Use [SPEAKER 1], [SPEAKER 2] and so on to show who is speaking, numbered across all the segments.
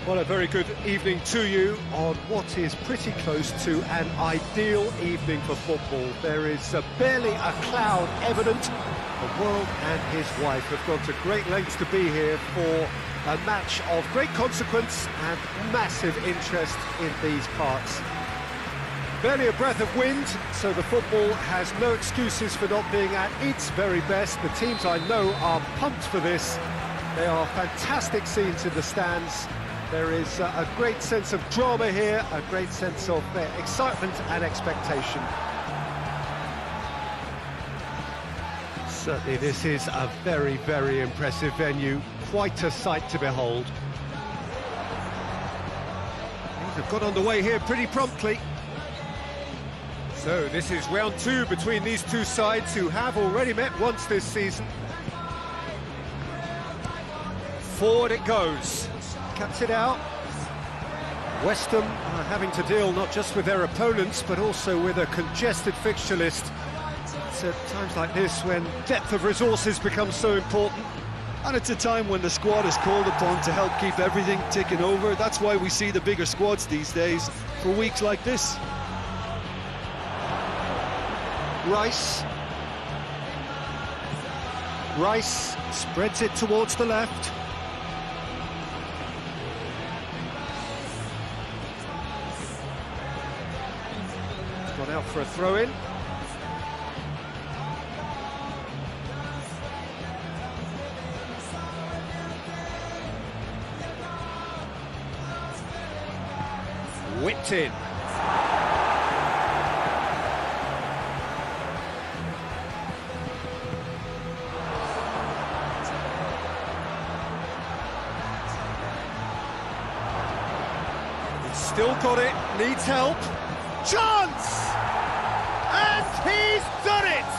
[SPEAKER 1] Well, a very good evening to you on what is pretty close to an ideal evening for football. There is barely a cloud evident. The world and his wife have gone to great lengths to be here for a match of great consequence and massive interest in these parts. Barely a breath of wind, so the football has no excuses for not being at its very best. The teams I know are pumped for this. They are fantastic scenes in the stands. There is a great sense of drama here, a great sense of excitement and expectation. Certainly this is a very, very impressive venue, quite a sight to behold. Things have got underway here pretty promptly. So this is round two between these two sides who have already met once this season. Forward it goes. Cuts it out. West Ham are having to deal not just with their opponents, but also with a congested fixture list. It's at times like this when depth of resources becomes so important.
[SPEAKER 2] And it's a time when the squad is called upon to help keep everything ticking over. That's why we see the bigger squads these days for weeks like this.
[SPEAKER 1] Rice spreads it towards the left. Gone out for a throw-in. Whipped in. Still got it, needs help. Chance! And he's done it!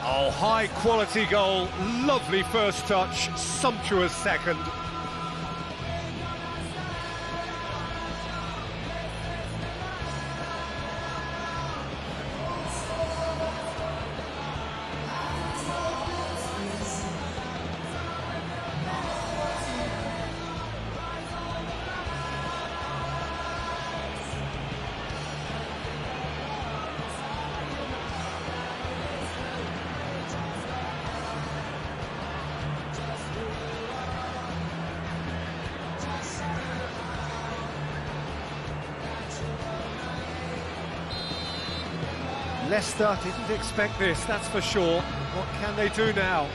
[SPEAKER 1] Oh, high quality goal, lovely first touch, sumptuous second. Leicester didn't expect this, that's for sure. What can they do now?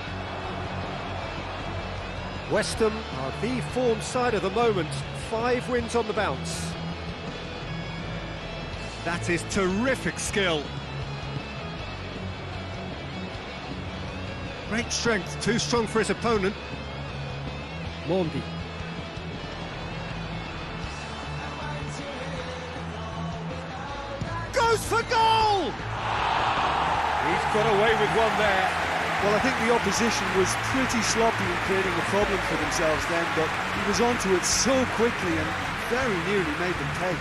[SPEAKER 1] West Ham are the form side of the moment. 5 wins on the bounce. That is terrific skill. Great strength, too strong for his opponent. Mondi. Goes for goal! He's got away with one there.
[SPEAKER 2] Well, I think the opposition was pretty sloppy in creating a problem for themselves then, but he was onto it so quickly and very nearly made them pay.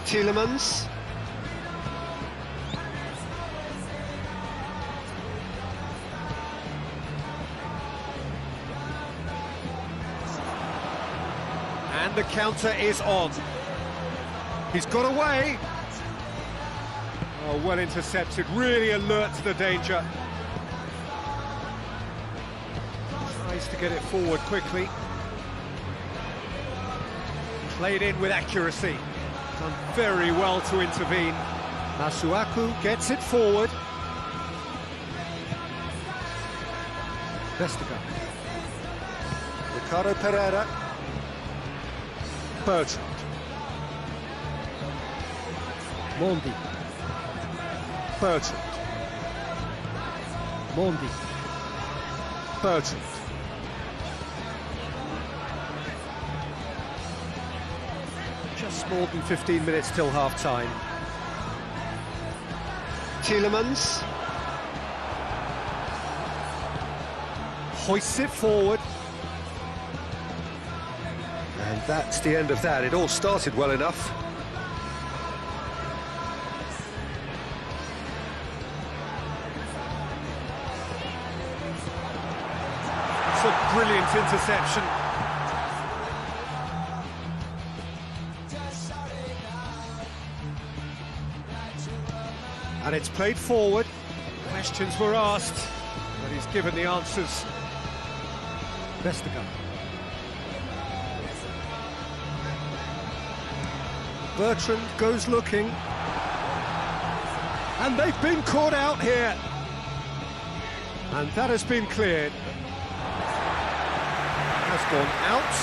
[SPEAKER 1] Tielemans. And the counter is on. He's got away. Oh, well intercepted, really alert to the danger. Tries to get it forward quickly. Played in with accuracy. Done very well to intervene. Masuaku gets it forward. Vestergaard. Ricardo Pereira. Bertrand. Mondi. Bertrand. Mondi. Bertrand. Just more than 15 minutes till half-time. Tielemans. Hoists it forward. And that's the end of that. It all started well enough. It's a brilliant interception. And it's played forward. Questions were asked, but he's given the answers. Vestergaard. Bertrand goes looking. And they've been caught out here. And that has been cleared. Has gone out.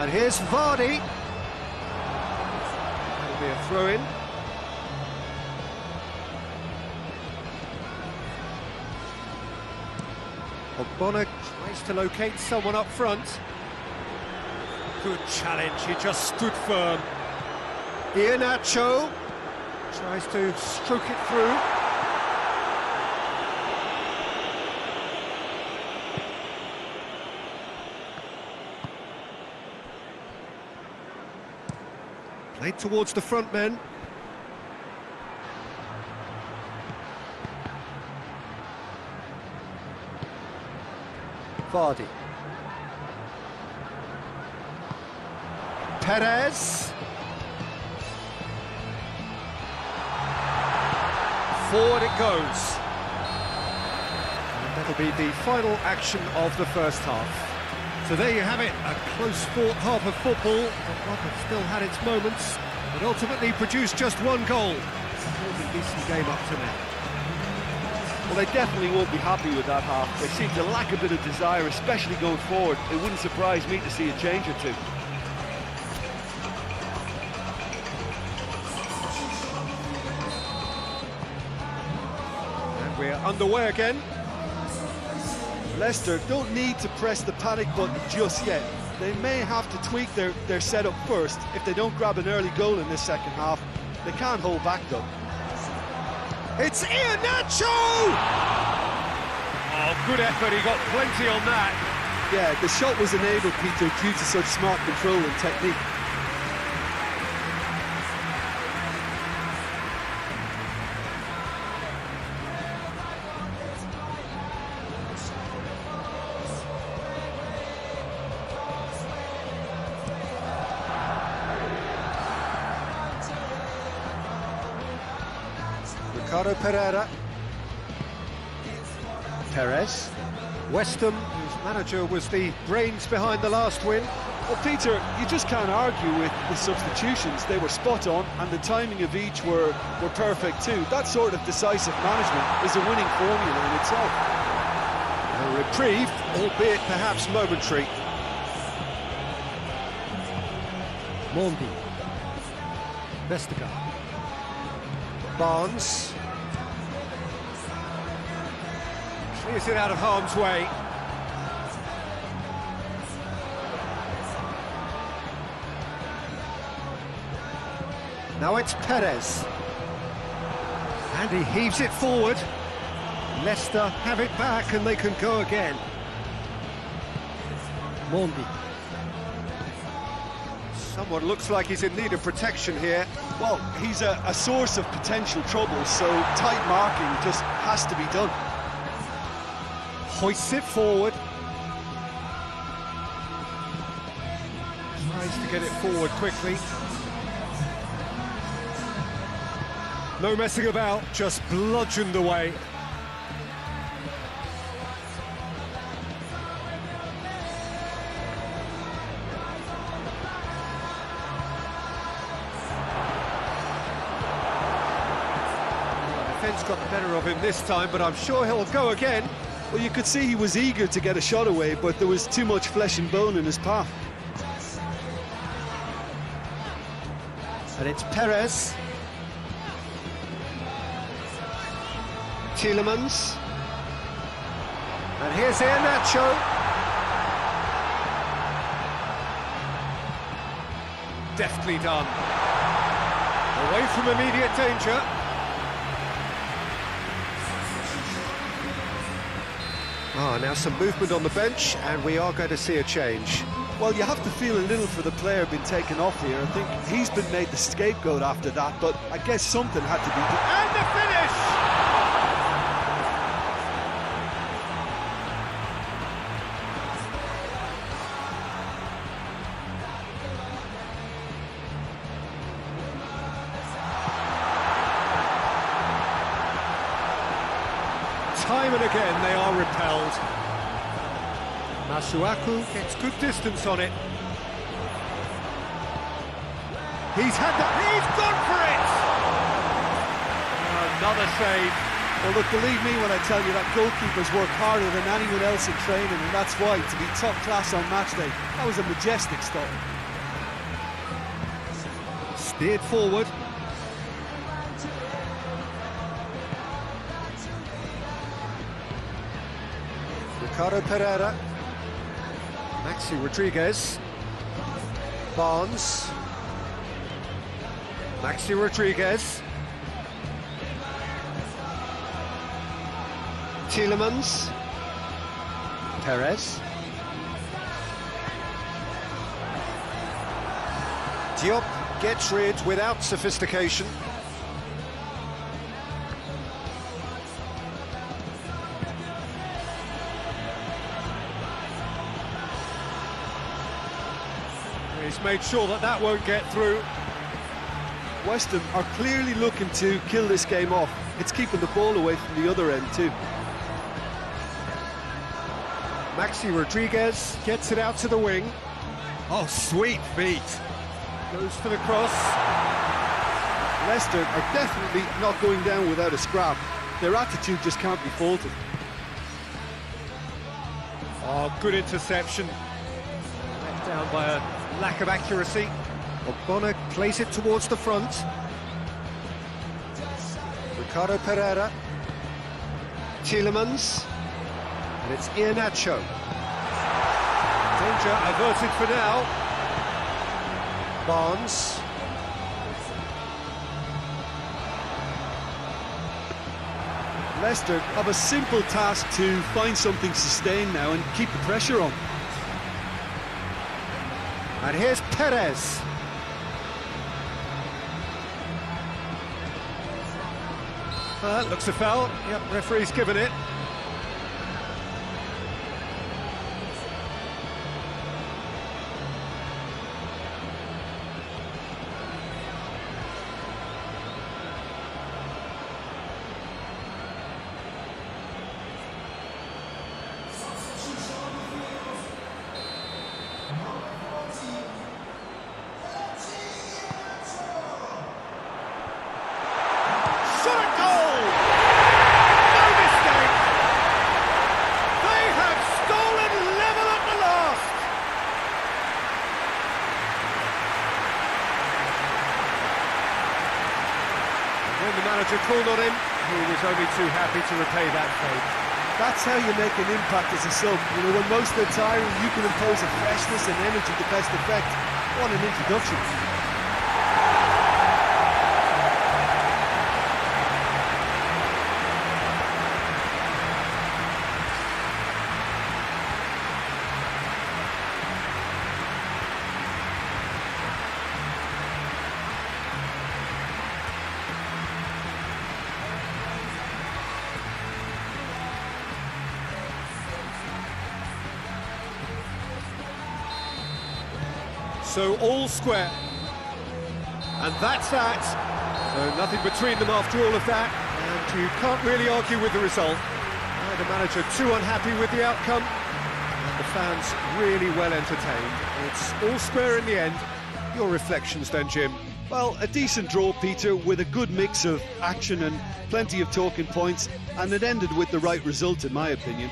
[SPEAKER 1] And here's Vardy. That'll be a throw-in. Ogbonna tries to locate someone up front. Good challenge, he just stood firm. Iheanacho tries to stroke it through. Played towards the front men. Vardy. Perez. Forward it goes. And that'll be the final action of the first half. So there you have it, a close-fought half of football, but one that still had its moments, but ultimately produced just one goal. Still a decent game up to now.
[SPEAKER 3] Well, they definitely won't be happy with that half. They seem to lack a bit of desire, especially going forward. It wouldn't surprise me to see a change or two.
[SPEAKER 1] And we're underway again.
[SPEAKER 2] Leicester don't need to press the panic button just yet. They may have to tweak their setup first. If they don't grab an early goal in this second half, they can't hold back though.
[SPEAKER 1] It's Iheanacho! Oh, good effort, he got plenty on that.
[SPEAKER 2] Yeah, the shot was enabled, Peter, due to such smart control and technique.
[SPEAKER 1] Ricardo Pereira. Perez. West Ham, whose manager was the brains behind the last win.
[SPEAKER 2] Well, Peter, you just can't argue with the substitutions. They were spot on, and the timing of each were perfect too. That sort of decisive management is a winning formula in itself.
[SPEAKER 1] A reprieve, albeit perhaps momentary. Mondi. Vestergaard. Barnes. Clears it out of harm's way. Now it's Perez. And he heaves it forward. Leicester have it back and they can go again. Mondi. Someone looks like he's in need of protection here.
[SPEAKER 2] Well, he's a source of potential trouble, so tight marking just has to be done.
[SPEAKER 1] Hoists it forward. Tries to get it forward quickly. No messing about, just bludgeoned away. Defence got the better of him this time, but I'm sure he'll go again.
[SPEAKER 2] Well, you could see he was eager to get a shot away, but there was too much flesh and bone in his path.
[SPEAKER 1] And it's Perez. Tielemans. And here's Iheanacho. Deftly done. Away from immediate danger. Now some movement on the bench, and we are going to see a change.
[SPEAKER 2] Well, you have to feel a little for the player being taken off here. I think he's been made the scapegoat after that, but I guess something had to be done.
[SPEAKER 1] And the finish! Time and again they are repelled. Masuaku gets good distance on it. He's had that, he's gone for it! Another save.
[SPEAKER 2] Well, look, believe me when I tell you that goalkeepers work harder than anyone else in training, and that's why, to be top class on match day, that was a majestic stop.
[SPEAKER 1] Steered forward. Ricardo Pereira. Maxi Rodriguez. Barnes. Maxi Rodriguez. Tielemans. Perez. Diop gets rid without sophistication. He's made sure that that won't get through.
[SPEAKER 2] West Ham are clearly looking to kill this game off. It's keeping the ball away from the other end too.
[SPEAKER 1] Maxi Rodriguez gets it out to the wing. Oh, sweet feet. Goes for the cross.
[SPEAKER 2] Leicester are definitely not going down without a scrap. Their attitude just can't be faulted.
[SPEAKER 1] Oh, good interception. Let down by a lack of accuracy. Ogbonna plays it towards the front. Ricardo Pereira. Tielemans. And it's Iheanacho. Danger averted for now. Barnes.
[SPEAKER 2] Leicester have a simple task to find something sustained now and keep the pressure on.
[SPEAKER 1] And here's Perez. Looks a foul. Yep, referee's given it. When the manager called on him, he was only too happy to repay that favour.
[SPEAKER 2] That's how you make an impact as a sub. You know, when most are tiring, you can impose a freshness and energy to best effect. What an introduction.
[SPEAKER 1] So all square, and that's that. So nothing between them after all of that, and you can't really argue with the result. The manager too unhappy with the outcome, and the fans really well entertained. It's all square in the end. Your reflections then, Jim?
[SPEAKER 2] Well, a decent draw, Peter, with a good mix of action and plenty of talking points, and it ended with the right result, in my opinion.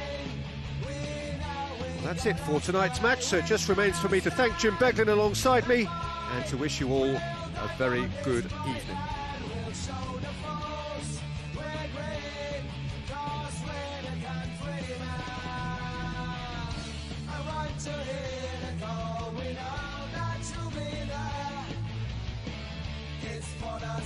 [SPEAKER 1] That's it for tonight's match, so it just remains for me to thank Jim Beglin alongside me and to wish you all a very good evening.
[SPEAKER 4] It's for the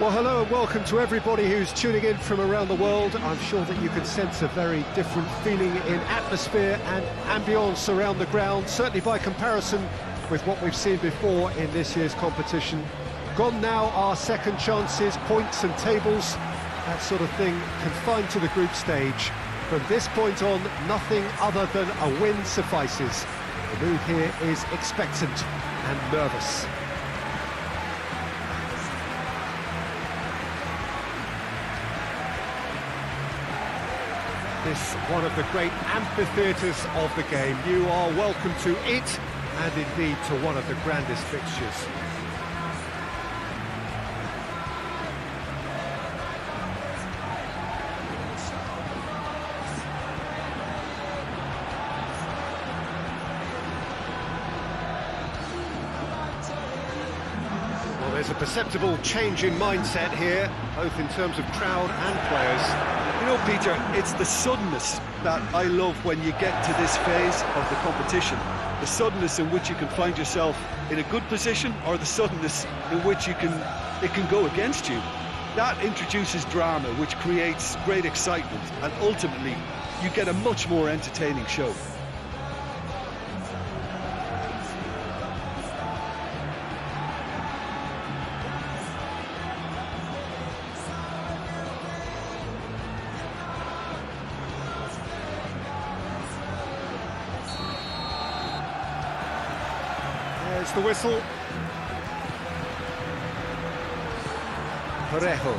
[SPEAKER 1] Well, hello and welcome to everybody who's tuning in from around the world. I'm sure that you can sense a very different feeling in atmosphere and ambience around the ground, certainly by comparison with what we've seen before in this year's competition. Gone now are second chances, points and tables, that sort of thing confined to the group stage. From this point on, nothing other than a win suffices. The mood here is expectant and nervous. This one of the great amphitheatres of the game. You are welcome to it, and indeed to one of the grandest fixtures. Well, there's a perceptible change in mindset here, both in terms of crowd and players.
[SPEAKER 2] You know, Peter, it's the suddenness that I love when you get to this phase of the competition. The suddenness in which you can find yourself in a good position, or the suddenness in which it can go against you. That introduces drama, which creates great excitement, and ultimately you get a much more entertaining show.
[SPEAKER 1] There's the whistle. Parejo.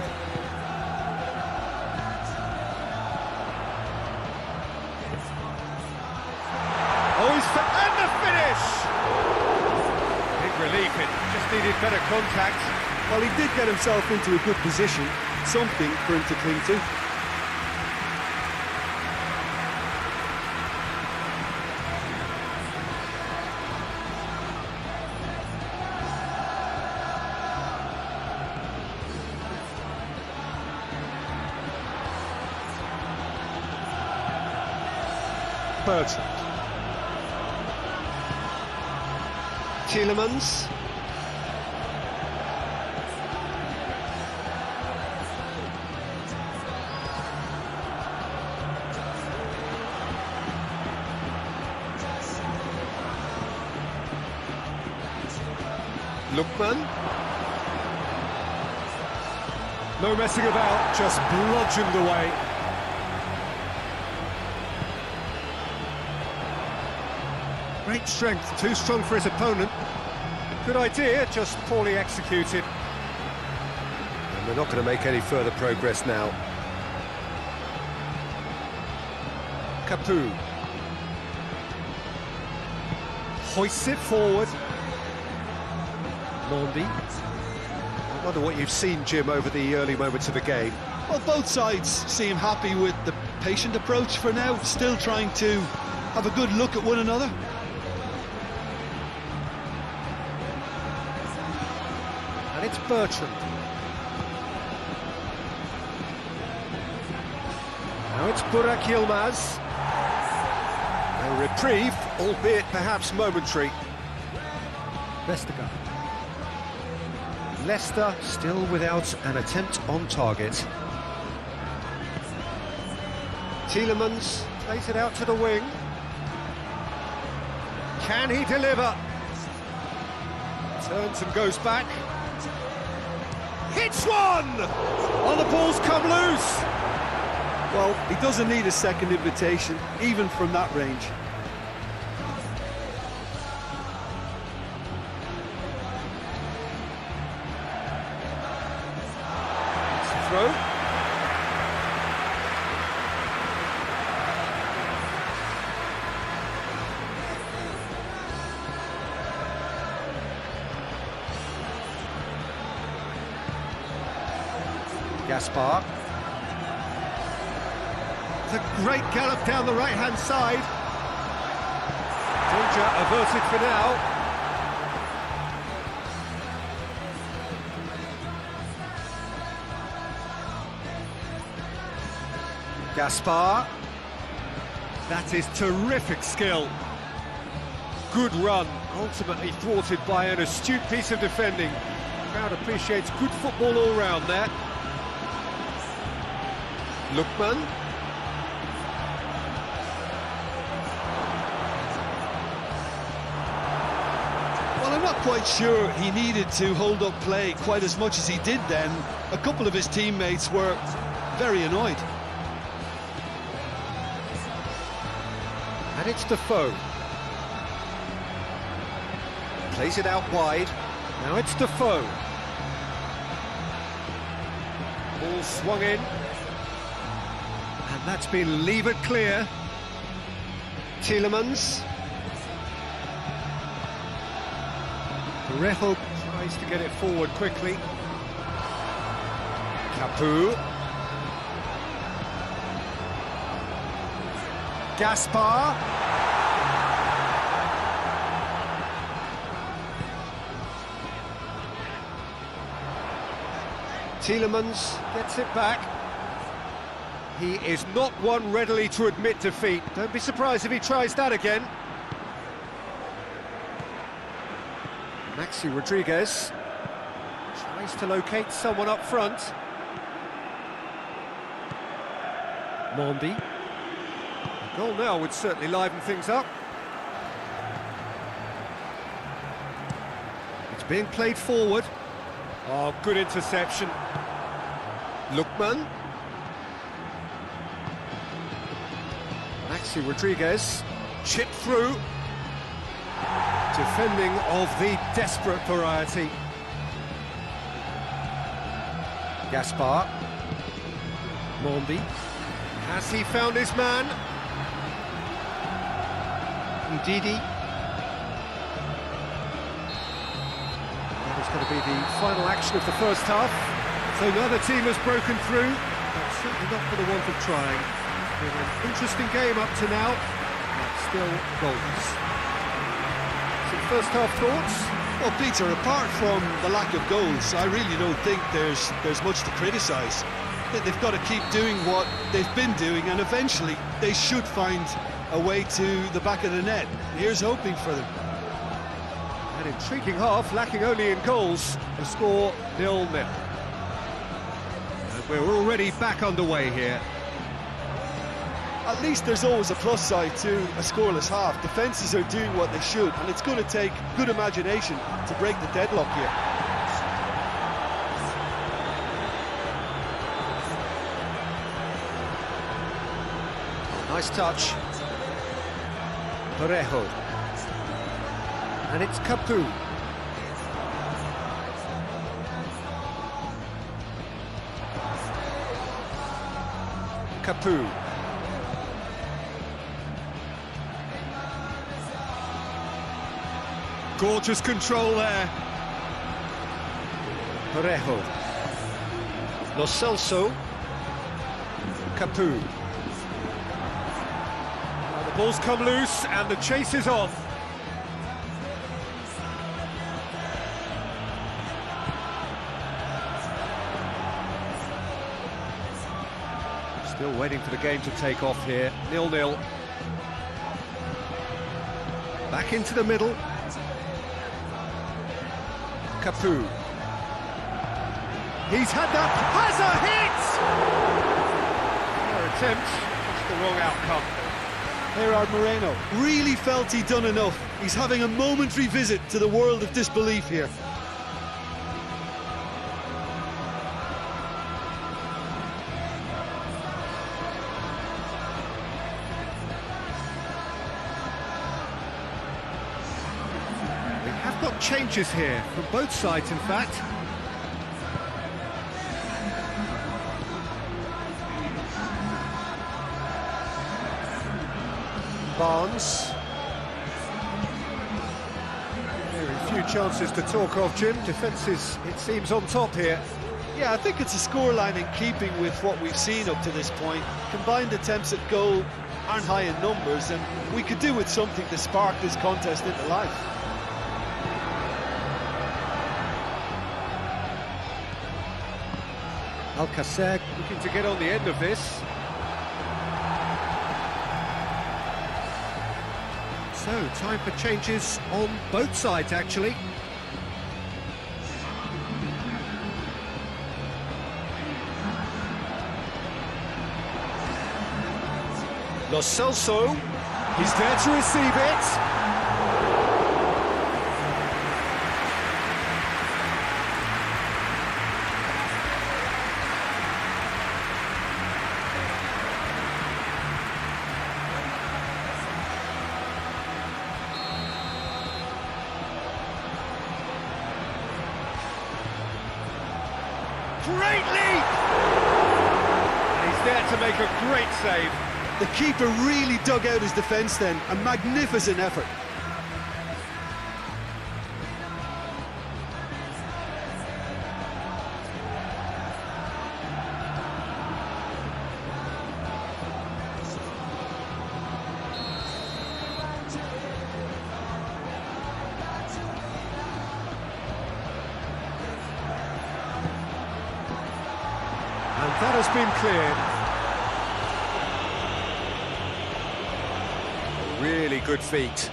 [SPEAKER 1] And the finish! Big relief, it just needed better contact.
[SPEAKER 2] Well, he did get himself into a good position, something for him to cling to.
[SPEAKER 1] Bertrand. Tielemans. Lookman. No messing about, just bludgeoned away. Great strength, too strong for his opponent. Good idea, just poorly executed. And we're not going to make any further progress now. Capu. Hoists it forward. Mondi. I wonder what you've seen, Jim, over the early moments of the game.
[SPEAKER 2] Well, both sides seem happy with the patient approach for now, still trying to have a good look at one another.
[SPEAKER 1] And it's Bertrand. Now it's Burak Yilmaz. A reprieve, albeit perhaps momentary. Vestergaard. Leicester still without an attempt on target. Tielemans plays it out to the wing. Can he deliver? Turns and goes back. Hits one! Oh, the ball's come loose!
[SPEAKER 2] Well, he doesn't need a second invitation, even from that range.
[SPEAKER 1] Throw. Gaspar. It's a great gallop down the right-hand side. Danger averted for now. Gaspar. That is terrific skill. Good run, ultimately thwarted by an astute piece of defending. The crowd appreciates good football all round there. Lookman.
[SPEAKER 2] Well, I'm not quite sure he needed to hold up play quite as much as he did then. A couple of his teammates were very annoyed.
[SPEAKER 1] And it's Defoe. Plays it out wide. Now it's Defoe. Ball swung in. And that's been levered clear. Tielemans. Parejo tries to get it forward quickly. Capu. Gaspar. Tielemans gets it back. He is not one readily to admit defeat. Don't be surprised if he tries that again. Maxi Rodriguez tries to locate someone up front. Mondi. A goal now would certainly liven things up. It's being played forward. Oh, good interception. Lookman. Maxi Rodriguez, chipped through. Defending of the desperate variety. Gaspar. Mondi. Has he found his man? Ndidi. That is going to be the final action of the first half. So neither team has broken through, but certainly not for the want of trying. Been an interesting game up to now, but still goals. Some first half thoughts?
[SPEAKER 2] Well, Peter, apart from the lack of goals, I really don't think there's much to criticise. They've got to keep doing what they've been doing, and eventually they should find a way to the back of the net. Here's hoping for them.
[SPEAKER 1] An intriguing half, lacking only in goals. The score 0-0. And we're already back underway here.
[SPEAKER 2] At least there's always a plus side to a scoreless half. Defences are doing what they should, and it's going to take good imagination to break the deadlock here.
[SPEAKER 1] Nice touch. Parejo. And it's Capu. Capu. Gorgeous control there. Parejo. Lo Celso. Capu. Now the ball's come loose and the chase is on. Still waiting for the game to take off here. 0-0. Back into the middle. Capu. He's had that, has a hit! Their attempt, just the wrong outcome.
[SPEAKER 2] Gerard Moreno really felt he'd done enough. He's having a momentary visit to the world of disbelief here.
[SPEAKER 1] Got changes here from both sides, in fact. Barnes. Very few chances to talk of, Jim. Defence is, it seems, on top here.
[SPEAKER 2] Yeah, I think it's a scoreline in keeping with what we've seen up to this point. Combined attempts at goal aren't high in numbers, and we could do with something to spark this contest into life.
[SPEAKER 1] Alcacer looking to get on the end of this. So, time for changes on both sides, actually. Lo Celso, he's there to receive it. Great leap! And he's there to make a great save.
[SPEAKER 2] The keeper really dug out his defence then. A magnificent effort.
[SPEAKER 1] And that has been cleared. Really good feet.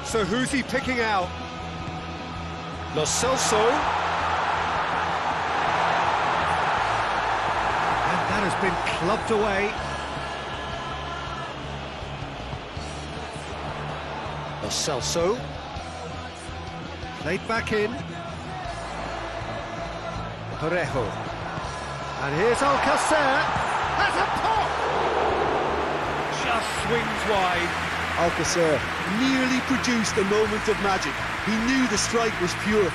[SPEAKER 1] So who's he picking out? Lo Celso. And that has been clubbed away. Lo Celso. Played back in. Parejo. And here's Alcacer. Has a pop! Just swings wide.
[SPEAKER 2] Alcacer nearly produced a moment of magic. He knew the strike was pure.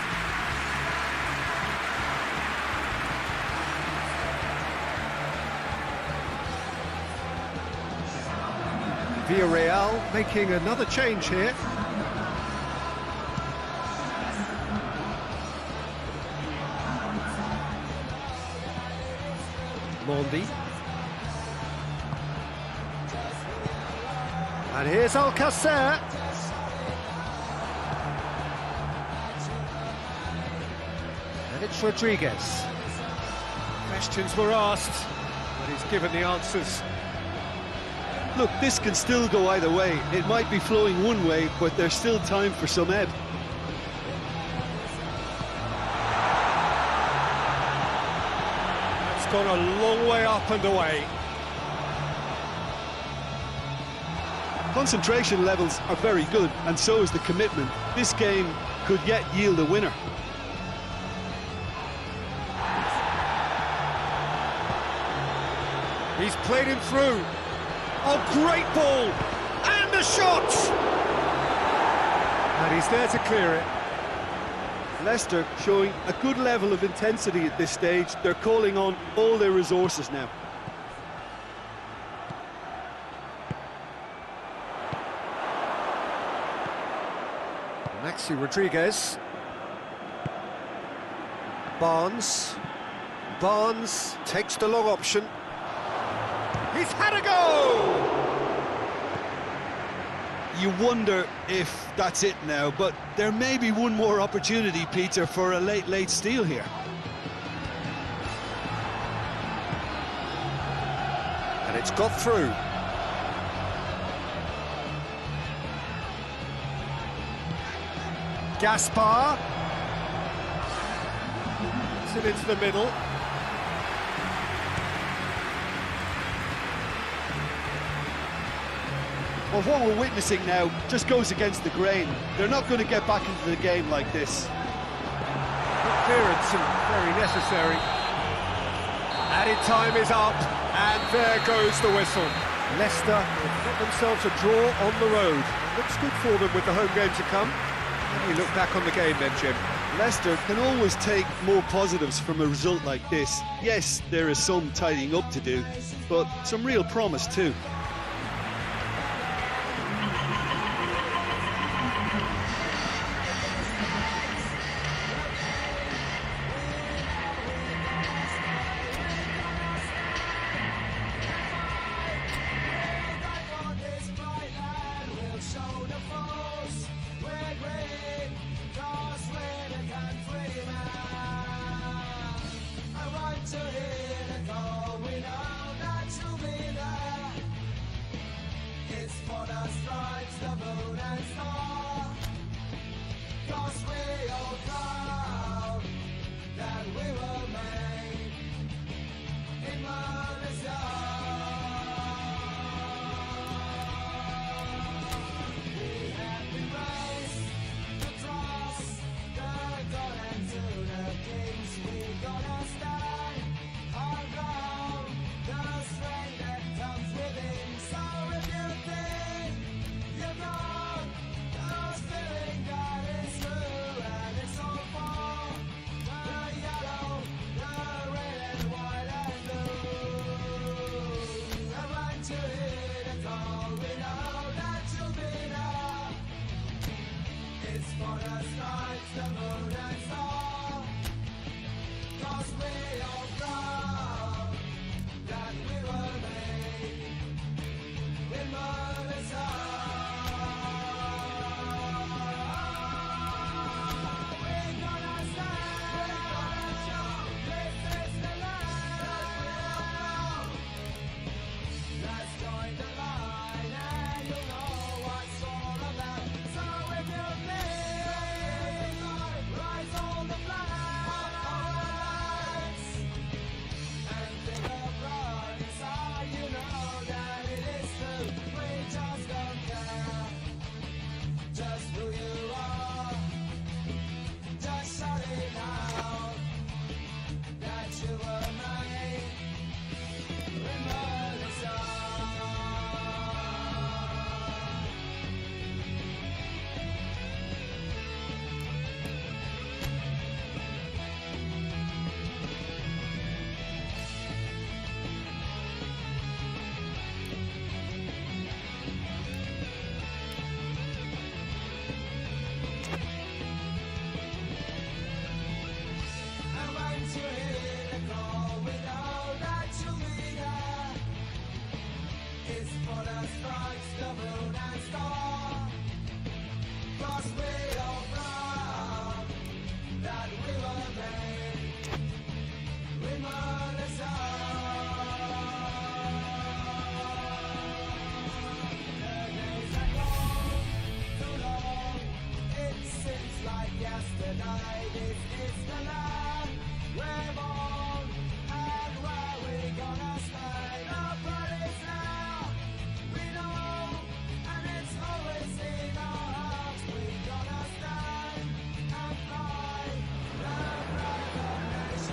[SPEAKER 1] Villarreal making another change here. Mondi. And here's Alcacer. And it's Rodriguez. Questions were asked, but he's given the answers.
[SPEAKER 2] Look, this can still go either way. It might be flowing one way, but there's still time for some ebb.
[SPEAKER 1] It's gone a long way up and away.
[SPEAKER 2] Concentration levels are very good, and so is the commitment. This game could yet yield a winner.
[SPEAKER 1] He's played him through. Oh, great ball! And a shot! And he's there to clear it.
[SPEAKER 2] Leicester showing a good level of intensity at this stage. They're calling on all their resources now.
[SPEAKER 1] Maxi Rodriguez. Barnes takes the long option. He's had a go!
[SPEAKER 2] You wonder if that's it now, but there may be one more opportunity, Peter, for a late steal here.
[SPEAKER 1] And it's got through. Gaspar. It's it into the middle.
[SPEAKER 2] Well, what we're witnessing now just goes against the grain. They're not going to get back into the game like this.
[SPEAKER 1] Good clearance and very necessary. Added time is up, and there goes the whistle. Leicester have got themselves a draw on the road. Looks good for them with the home game to come. How do you look back on the game then, Jim?
[SPEAKER 2] Leicester can always take more positives from a result like this. Yes, there is some tidying up to do, but some real promise too.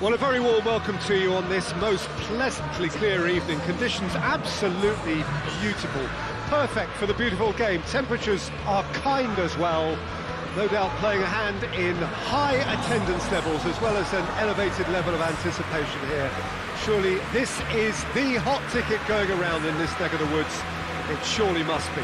[SPEAKER 1] Well, a very warm welcome to you on this most pleasantly clear evening. Conditions absolutely beautiful. Perfect for the beautiful game. Temperatures are kind as well. No doubt playing a hand in high attendance levels as well as an elevated level of anticipation here. Surely this is the hot ticket going around in this neck of the woods. It surely must be.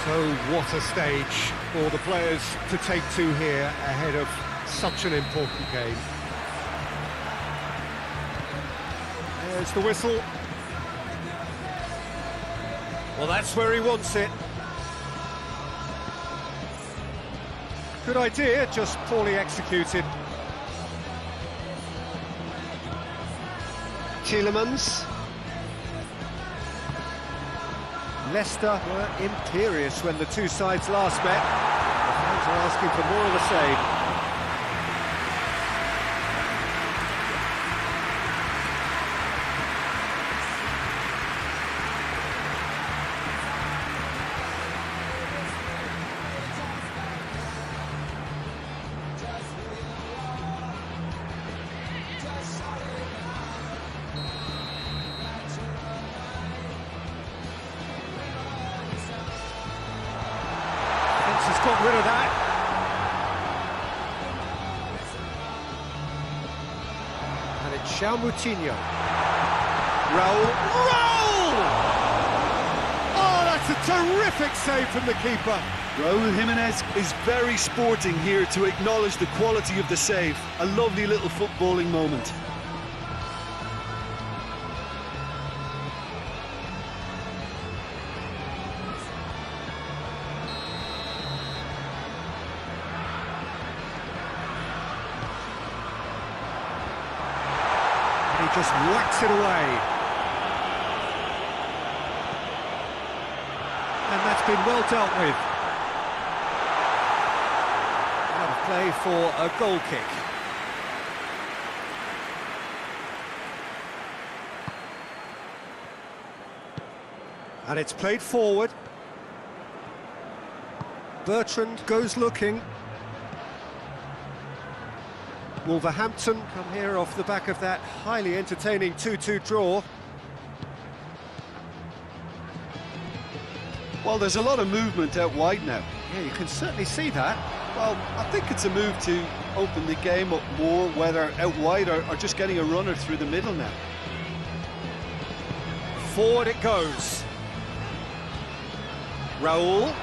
[SPEAKER 1] So what a stage for the players to take to here ahead of such an important game. There's the whistle. Well, that's where he wants it. Good idea, just poorly executed. Tielemans. Leicester were imperious when the two sides last met. The fans are asking for more of the same. Has got rid of that. And it's Moutinho. Raul. Oh, that's a terrific save from the keeper.
[SPEAKER 2] Raul Jimenez is very sporting here to acknowledge the quality of the save. A lovely little footballing moment.
[SPEAKER 1] He just whacks it away. And that's been well dealt with. Out of play for a goal kick. And it's played forward. Bertrand goes looking. Wolverhampton come here off the back of that highly entertaining 2-2 draw.
[SPEAKER 2] Well, there's a lot of movement out wide now.
[SPEAKER 1] Yeah, you can certainly see that.
[SPEAKER 2] Well, I think it's a move to open the game up more, whether out wide or just getting a runner through the middle now.
[SPEAKER 1] Forward it goes. Raul.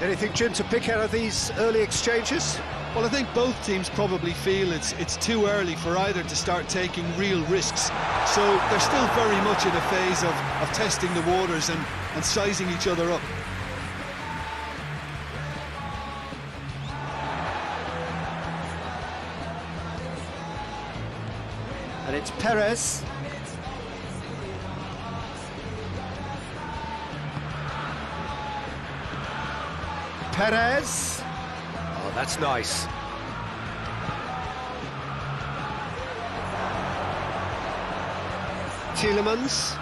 [SPEAKER 1] Anything, Jim, to pick out of these early exchanges?
[SPEAKER 2] Well, I think both teams probably feel it's too early for either to start taking real risks. So they're still very much in a phase of testing the waters and sizing each other up.
[SPEAKER 1] And it's Perez. Perez. Oh, that's nice. Tielemans.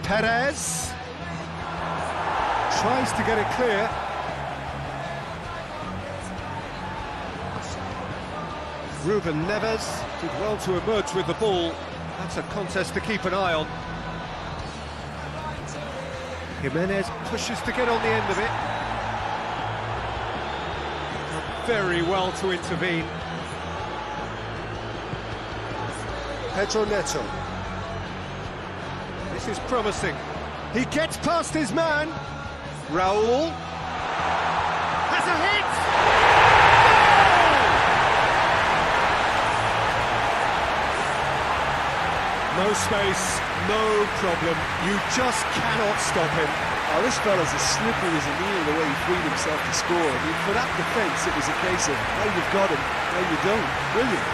[SPEAKER 1] Perez. Tries to get it clear. Ruben Neves did well to emerge with the ball. That's a contest to keep an eye on. Jimenez pushes to get on the end of it. Done very well to intervene. Pedro Neto. This is promising. He gets past his man. Raul. Has a hit! No space, no problem. You just cannot stop him.
[SPEAKER 2] Oh, this fella's as slippery as a needle the way he freed himself to score. I mean, for that defence, it was a case of, now you've got him, now you don't. Brilliant.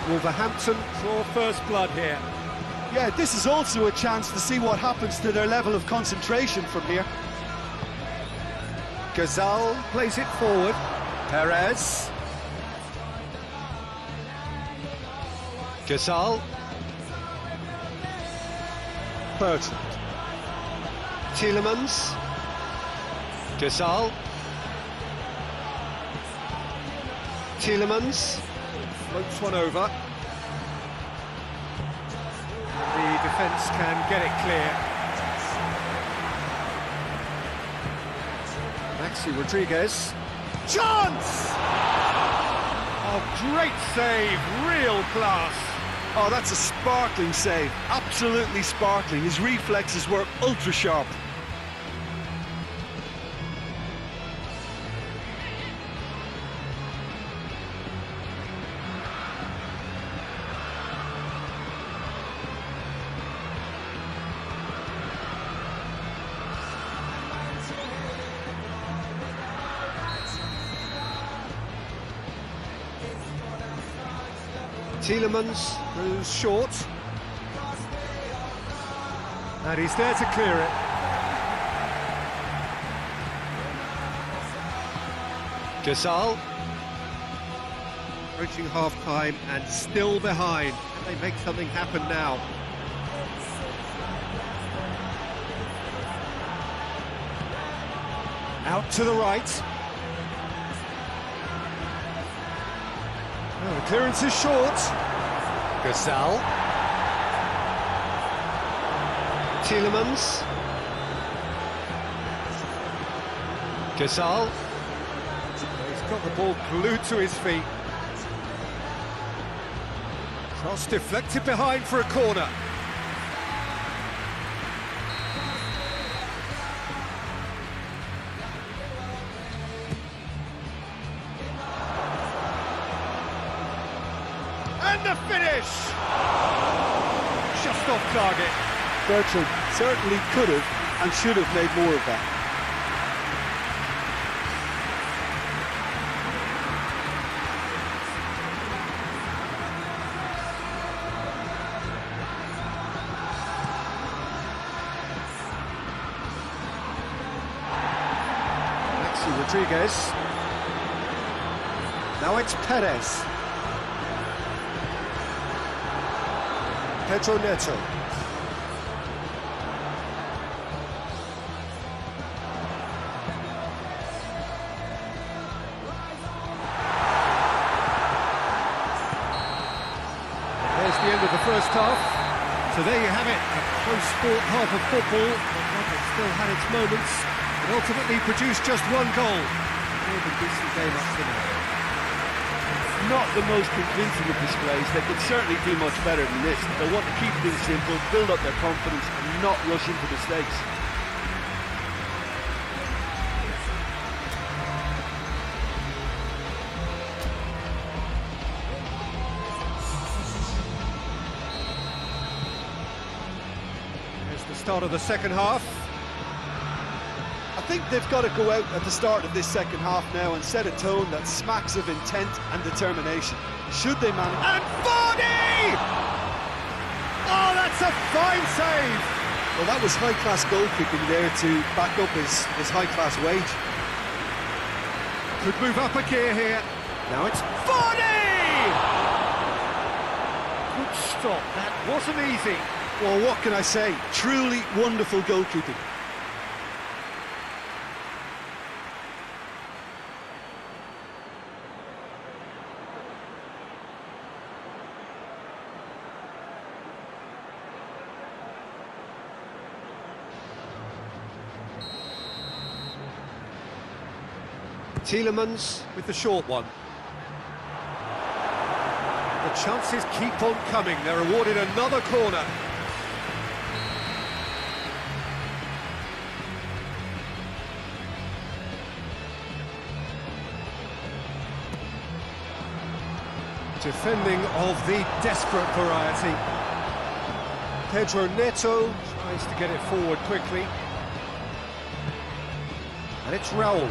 [SPEAKER 1] Wolverhampton draw first blood here.
[SPEAKER 2] Yeah, this is also a chance to see what happens to their level of concentration from here.
[SPEAKER 1] Gazal plays it forward. Perez. Gazal. Bertrand. Tielemans. Gazal. Tielemans. Floats one over. The defence can get it clear. Maxi Rodriguez. Chance! Oh, great save, real class.
[SPEAKER 2] Oh, that's a sparkling save. Absolutely sparkling. His reflexes were ultra sharp.
[SPEAKER 1] Tielemans moves short. And he's there to clear it. Gazal. Approaching half-time and still behind. They make something happen now. Out to the right. Oh, the clearance is short. Gazal. Tielemans. Gazal. He's got the ball glued to his feet. Cross deflected behind for a corner. And the finish! Just off target.
[SPEAKER 2] Bertrand certainly could have and should have made more of that.
[SPEAKER 1] Maxi Rodriguez. Now it's Perez. Pedro Neto. There's the end of the first half. So there you have it, a close sport half of football. It still had its moments, but ultimately produced just one goal. More than decent game up to now.
[SPEAKER 3] Not the most convincing of displays. They could certainly do much better than this. They want to keep things simple, build up their confidence and not rush into mistakes.
[SPEAKER 1] Here's the start of the second half.
[SPEAKER 2] I think they've got to go out at the start of this second half now and set a tone that smacks of intent and determination. Should they manage...
[SPEAKER 1] And Vardy! Oh, that's a fine save!
[SPEAKER 2] Well, that was high-class goalkeeping there to back up his high-class wage.
[SPEAKER 1] Could move up a gear here. Now it's Vardy! Good stop, that wasn't easy.
[SPEAKER 2] Well, what can I say? Truly wonderful goalkeeping.
[SPEAKER 1] Tielemans with the short one. The chances keep on coming. They're awarded another corner. Defending of the desperate variety. Pedro Neto tries to get it forward quickly. And it's Raul.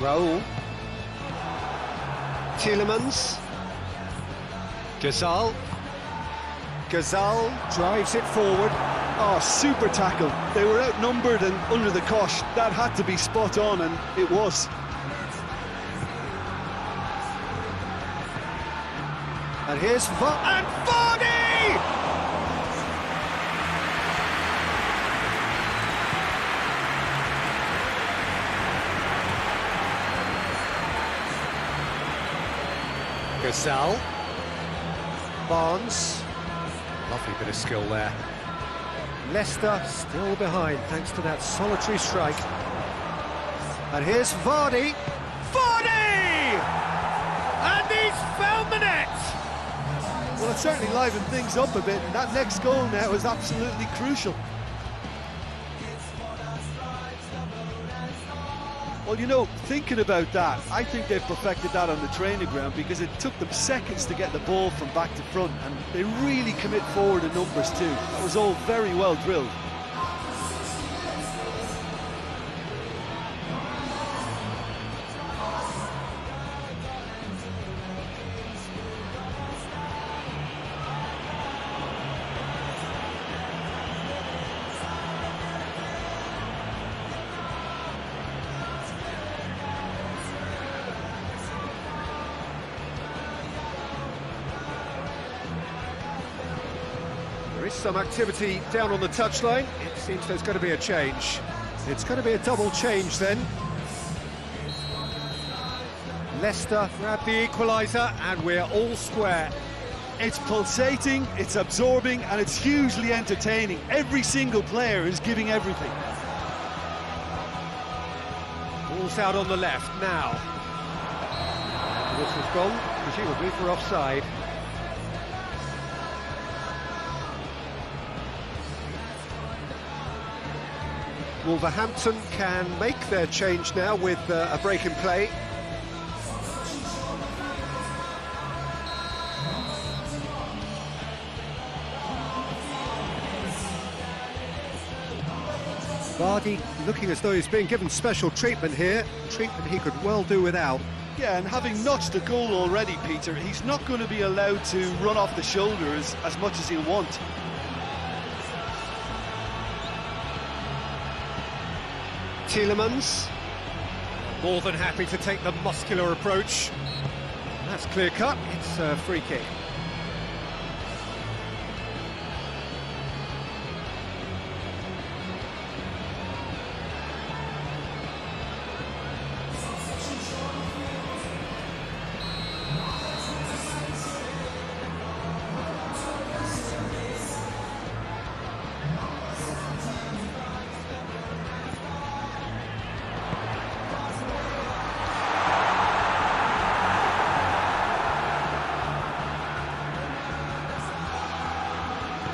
[SPEAKER 1] Raul. Tielemans. Gazal. Gazal drives it forward.
[SPEAKER 2] Oh, super tackle. They were outnumbered and under the cosh. That had to be spot on, and it was.
[SPEAKER 1] And here's Vardy! Gazal. Barnes. Lovely bit of skill there. Leicester still behind thanks to that solitary strike. And here's Vardy. Vardy! And he's found the net!
[SPEAKER 2] Well, it certainly livened things up a bit, and that next goal now is absolutely crucial. Well, you know, thinking about that, I think they've perfected that on the training ground because it took them seconds to get the ball from back to front, and they really commit forward in numbers too. That was all very well drilled.
[SPEAKER 1] There is some activity down on the touchline. It seems there's going to be a change. It's going to be a double change then. Leicester grab the equaliser and we're all square.
[SPEAKER 2] It's pulsating, it's absorbing, and it's hugely entertaining. Every single player is giving everything.
[SPEAKER 1] Ball's out on the left now. This has gone, presumably for offside. Wolverhampton can make their change now with a break in play. Vardy looking as though he's being given special treatment here, treatment he could well do without.
[SPEAKER 2] Yeah, and having notched a goal already, Peter, he's not going to be allowed to run off the shoulders as much as he'll want.
[SPEAKER 1] Tielemans, more than happy to take the muscular approach. That's clear cut, it's a free kick.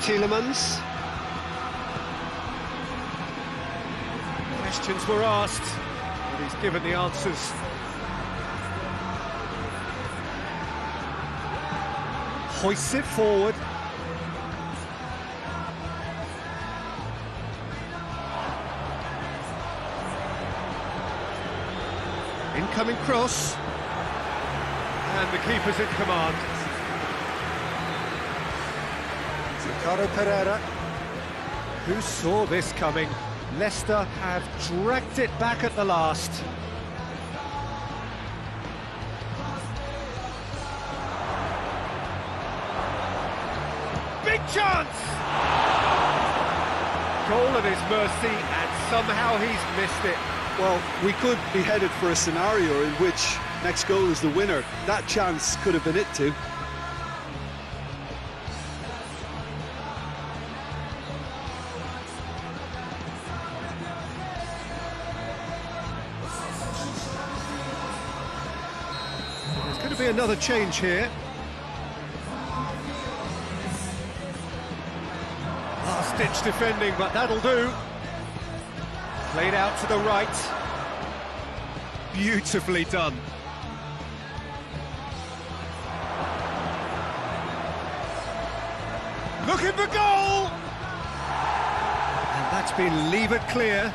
[SPEAKER 1] Tielemans. Questions were asked, but he's given the answers. Hoists it forward. Incoming cross. And the keeper's in command. Ricardo Pereira, who saw this coming? Leicester have dragged it back at the last. Big chance! Goal at his mercy, and somehow he's missed it.
[SPEAKER 2] Well, we could be headed for a scenario in which next goal is the winner. That chance could have been it too.
[SPEAKER 1] See another change here. Last-ditch defending, but that'll do. Played out to the right. Beautifully done. Looking for goal! And that's been levered clear.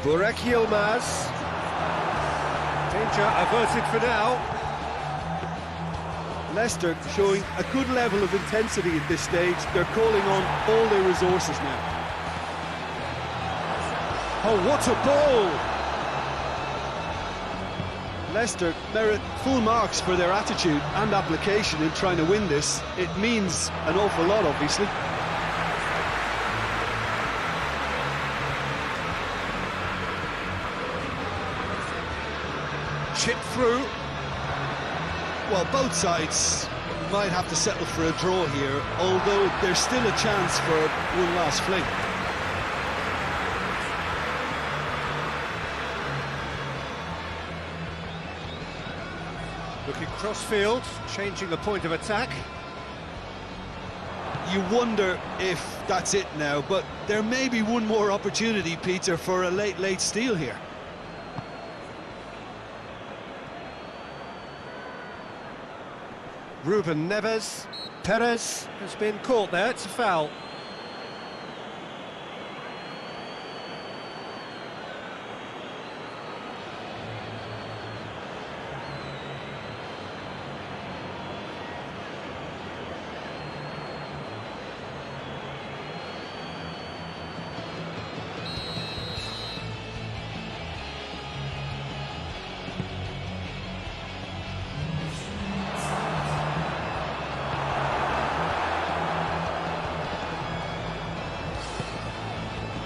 [SPEAKER 1] Burak Yilmaz. Danger averted for now.
[SPEAKER 2] Leicester showing a good level of intensity at this stage. They're calling on all their resources now.
[SPEAKER 1] Oh, what a ball!
[SPEAKER 2] Leicester merit full marks for their attitude and application in trying to win this. It means an awful lot, obviously.
[SPEAKER 1] Chip through.
[SPEAKER 2] Well, both sides might have to settle for a draw here, although there's still a chance for one last fling.
[SPEAKER 1] Looking cross-field, changing the point of attack.
[SPEAKER 2] You wonder if that's it now, but there may be one more opportunity, Peter, for a late steal here.
[SPEAKER 1] Ruben Neves. Perez has been caught there, it's a foul.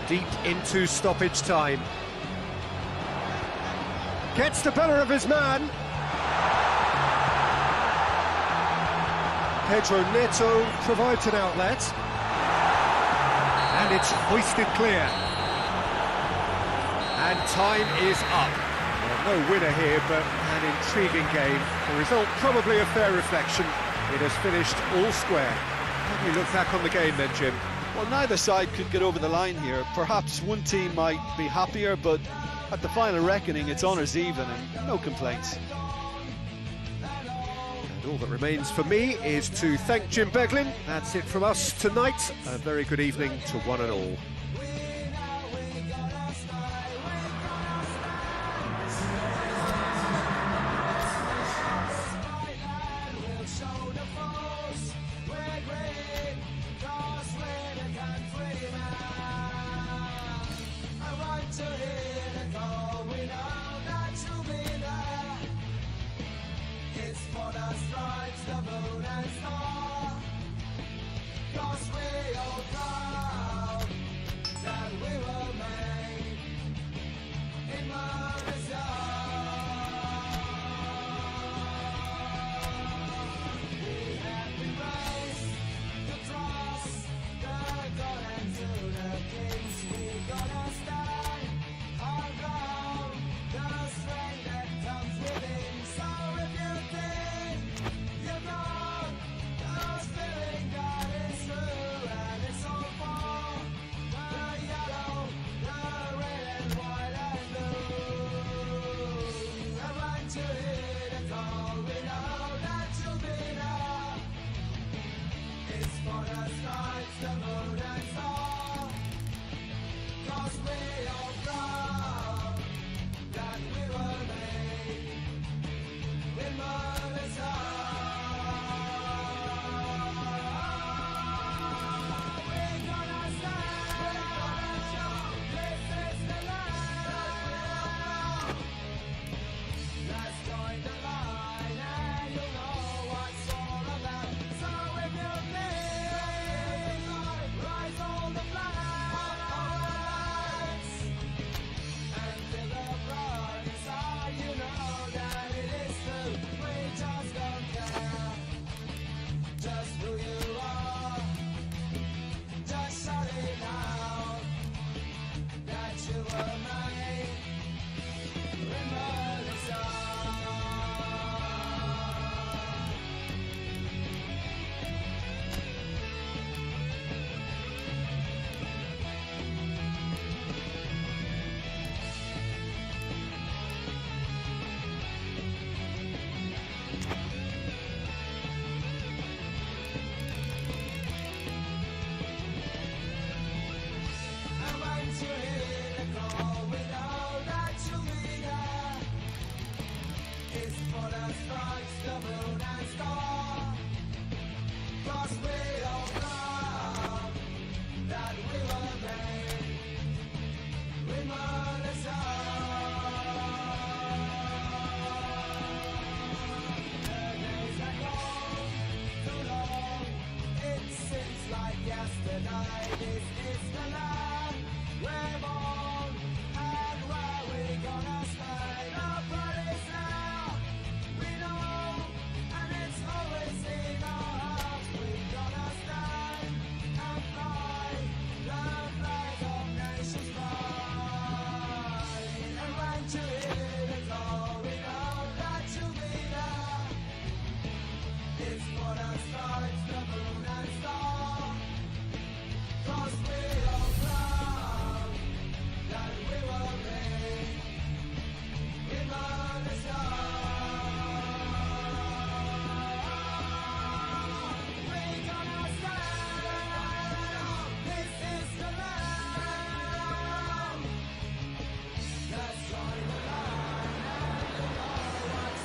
[SPEAKER 1] Deep into stoppage time. Gets the better of his man. Pedro Neto provides an outlet. And it's hoisted clear. And time is up. Well, no winner here, but an intriguing game. The result probably a fair reflection. It has finished all square. How do you look back on the game then, Jim?
[SPEAKER 2] Well, neither side could get over the line here. Perhaps one team might be happier, but at the final reckoning, it's honours even and no complaints.
[SPEAKER 1] And all that remains for me is to thank Jim Beglin. That's it from us tonight. A very good evening to one and all.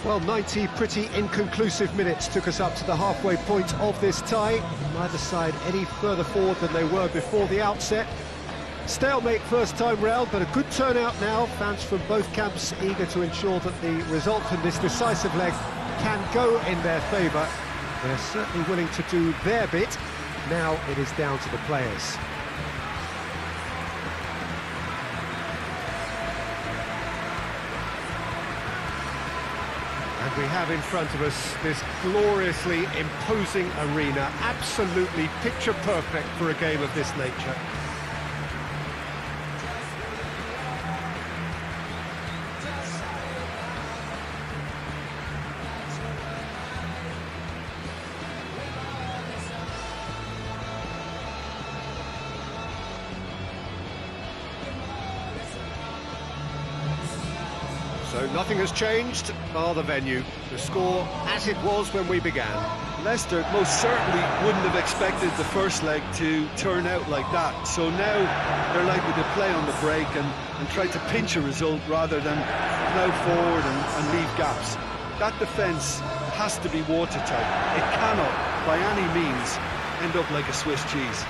[SPEAKER 1] Well, 90 pretty inconclusive minutes took us up to the halfway point of this tie. Neither side any further forward than they were before the outset. Stalemate first time round, but a good turnout now. Fans from both camps eager to ensure that the result in this decisive leg can go in their favour. They're certainly willing to do their bit. Now it is down to the players. And we have in front of us this gloriously imposing arena, absolutely picture perfect for a game of this nature. So nothing has changed, bar the venue. The score as it was when we began.
[SPEAKER 2] Leicester most certainly wouldn't have expected the first leg to turn out like that. So now they're likely to play on the break and try to pinch a result rather than plough forward and leave gaps. That defence has to be watertight. It cannot, by any means, end up like a Swiss cheese.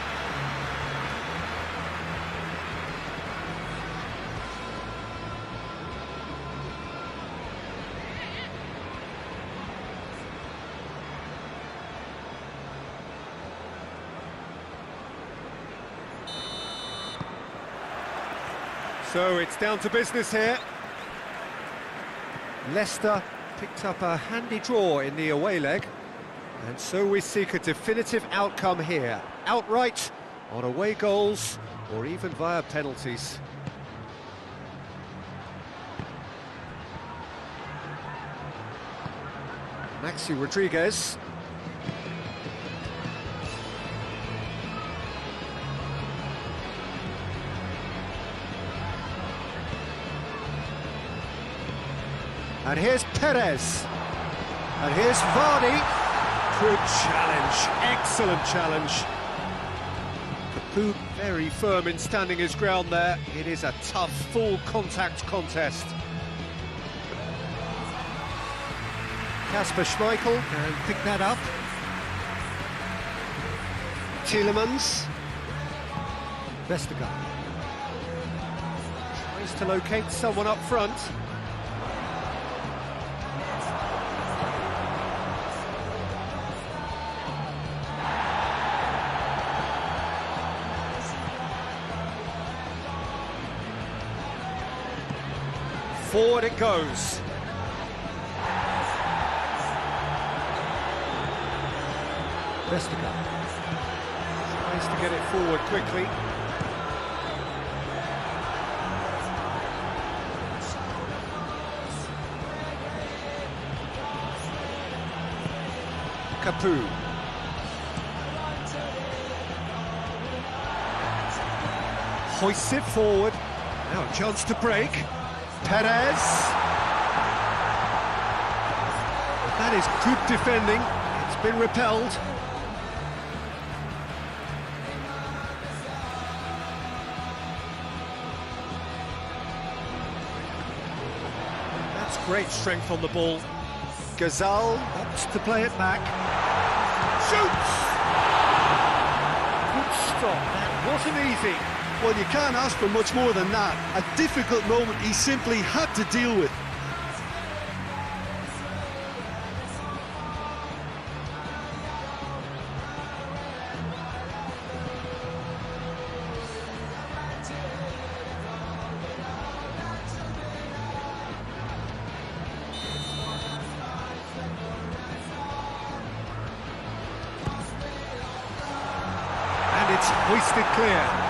[SPEAKER 1] So it's down to business here. Leicester picked up a handy draw in the away leg, and so we seek a definitive outcome here. Outright, on away goals, or even via penalties. Maxi Rodriguez. And here's Perez. And here's Vardy. Good challenge, excellent challenge. Capoue very firm in standing his ground there. It is a tough, full contact contest. Kasper Schmeichel can pick that up. Tielemans. Vestergaard tries to locate someone up front. Forward it goes. Vestergaard tries to get it forward quickly. Capoue. Hoists it forward. Now a chance to break. Perez. That is good defending. It's been repelled. That's great strength on the ball. Gazal opts to play it back. Shoots! wasn't easy.
[SPEAKER 2] Well, you can't ask for much more than that. A difficult moment he simply had to deal with.
[SPEAKER 1] And it's hoisted clear.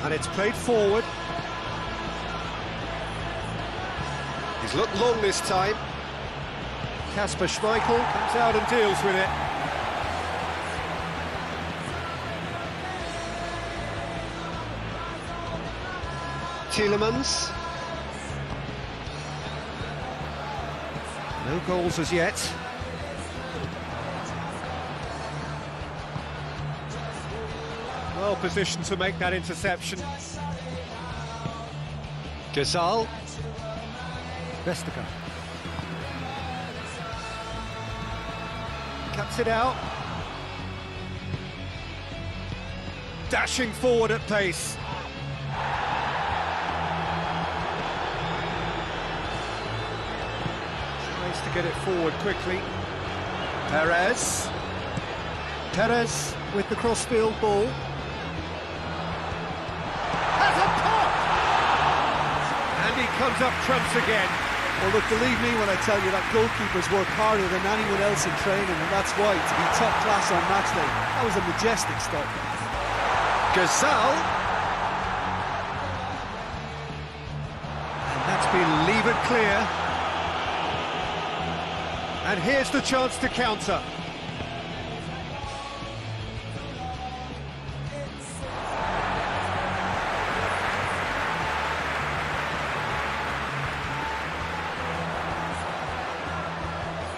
[SPEAKER 1] And it's played forward. He's looked long this time. Kasper Schmeichel comes out and deals with it. Tielemans. No goals as yet. Well positioned to make that interception. Gazal. Vestager. Cuts it out. Dashing forward at pace. Tries to get it forward quickly. Perez. Perez with the crossfield ball. And he comes up trumps again.
[SPEAKER 2] Well, look, believe me when I tell you that goalkeepers work harder than anyone else in training, and that's why, to be top class on match day, that was a majestic start.
[SPEAKER 1] Gazal. And that's been levered clear. And here's the chance to counter.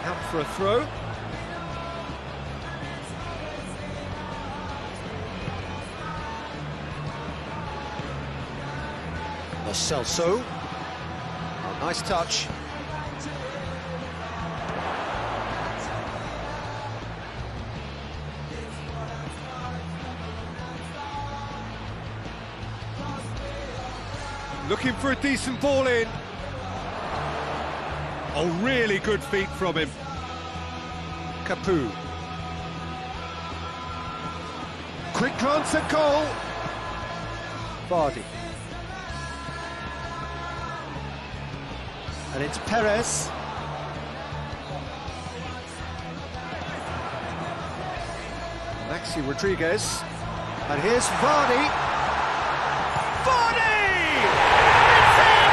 [SPEAKER 1] Out for a throw. Lo Celso. Oh, nice touch. Looking for a decent ball in. Oh, really good feet from him. Capu. Quick glance at goal. Vardy. And it's Perez. Maxi Rodriguez. And here's Vardy. Vardy! It's in!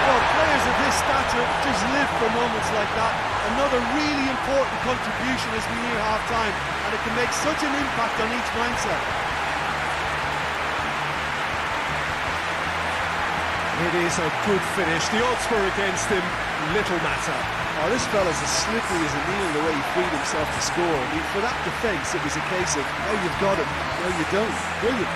[SPEAKER 2] Well, players of his stature just live for moments like that. Another really important contribution as we near half-time, and it can make such an impact on each mindset.
[SPEAKER 1] It is a good finish. The odds were against him. Little matter.
[SPEAKER 2] Oh, this fella's as slippery as a needle the way he freed himself to score. I mean, for that defence, it was a case of, oh, you've got him, no, you don't. Brilliant.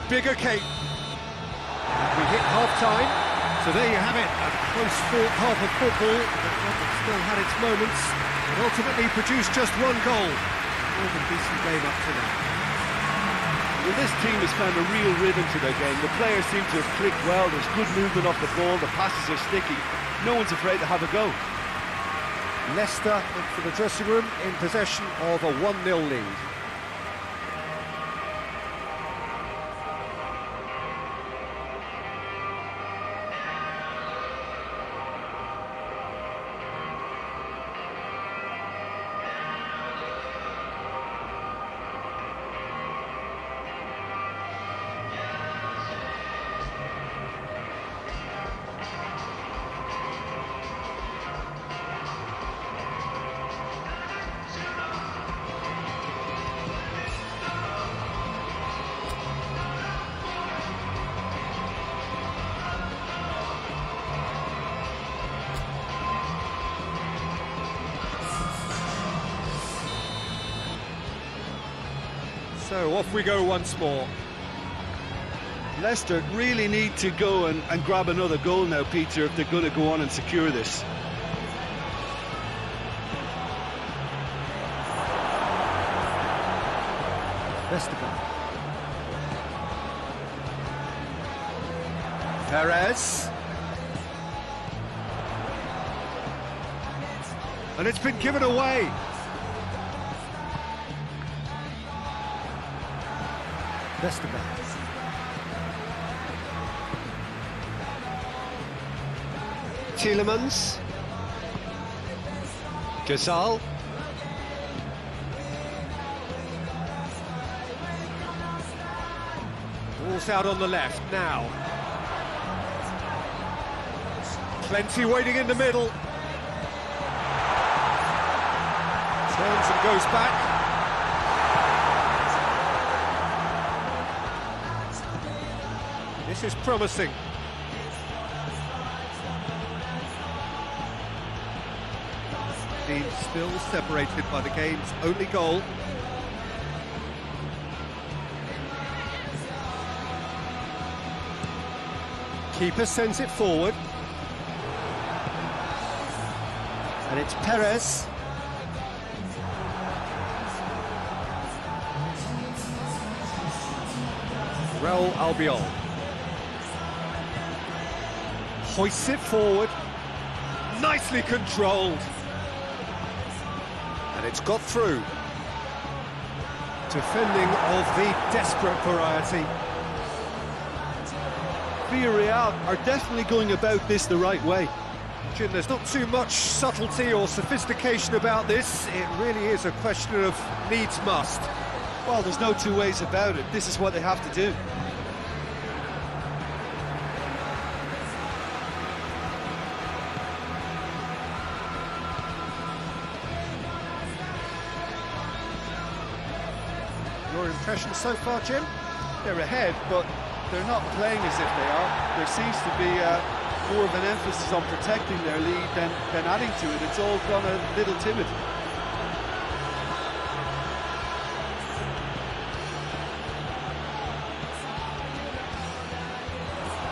[SPEAKER 1] Bigger cake. We hit half-time, so there you have it. A close-fought half of football, but one that still had its moments, and ultimately produced just one goal. More than decent game up to now.
[SPEAKER 3] Well, this team has found a real rhythm to their game. The players seem to have clicked well. There's good movement off the ball. The passes are sticky. No one's afraid to have a go.
[SPEAKER 1] Leicester into the dressing room in possession of a 1-0 lead. So off we go once more.
[SPEAKER 2] Leicester really need to go and grab another goal now, Peter, if they're going to go on and secure this.
[SPEAKER 1] Vestergaard. Perez. And it's been given away. Vestergaard. Tielemans. Gazal. Ball's out on the left now. Plenty waiting in the middle. Turns and goes back. This is promising. Team still separated by the game's only goal. Keeper sends it forward. And it's Perez. Real Albiol. Hoists it forward. Nicely controlled. And it's got through. Defending of the desperate variety.
[SPEAKER 2] Villarreal are definitely going about this the right way.
[SPEAKER 1] Jim, there's not too much subtlety or sophistication about this. It really is a question of needs must.
[SPEAKER 2] Well, there's no two ways about it. This is what they have to do.
[SPEAKER 1] Your impression so far, Jim?
[SPEAKER 3] They're ahead, but they're not playing as if they are. There seems to be more of an emphasis on protecting their lead than adding to it. It's all gone a little timid.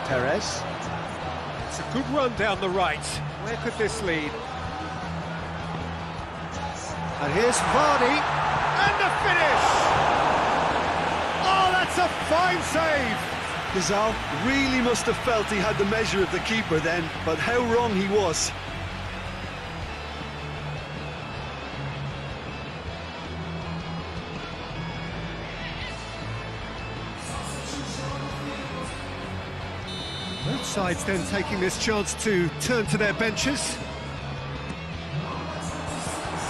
[SPEAKER 1] Perez. It's a good run down the right. Where could this lead? And here's Vardy. And the finish! Oh, that's a fine save!
[SPEAKER 2] Gazal really must have felt he had the measure of the keeper then, but how wrong he was.
[SPEAKER 1] Both sides then taking this chance to turn to their benches.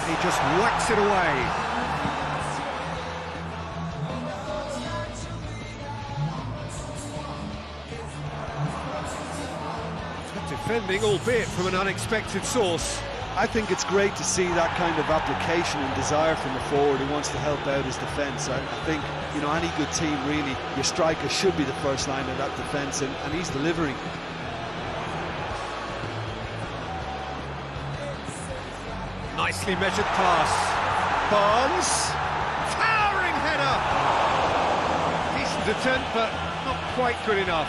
[SPEAKER 1] He just whacks it away. Defending, albeit from an unexpected source.
[SPEAKER 2] I think it's great to see that kind of application and desire from a forward who wants to help out his defence. I think, you know, any good team really, your striker should be the first line of that defence, and he's delivering.
[SPEAKER 1] Nicely measured pass. Barnes. Towering header. Decent attempt, but not quite good enough.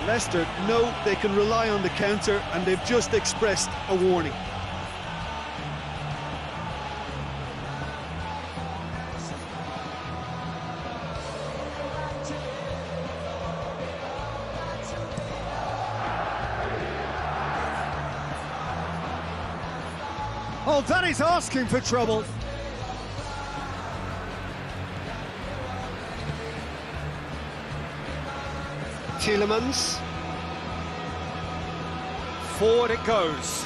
[SPEAKER 2] Leicester know they can rely on the counter, and they've just expressed a warning.
[SPEAKER 1] Oh, that is asking for trouble. Tielemans. Forward it goes.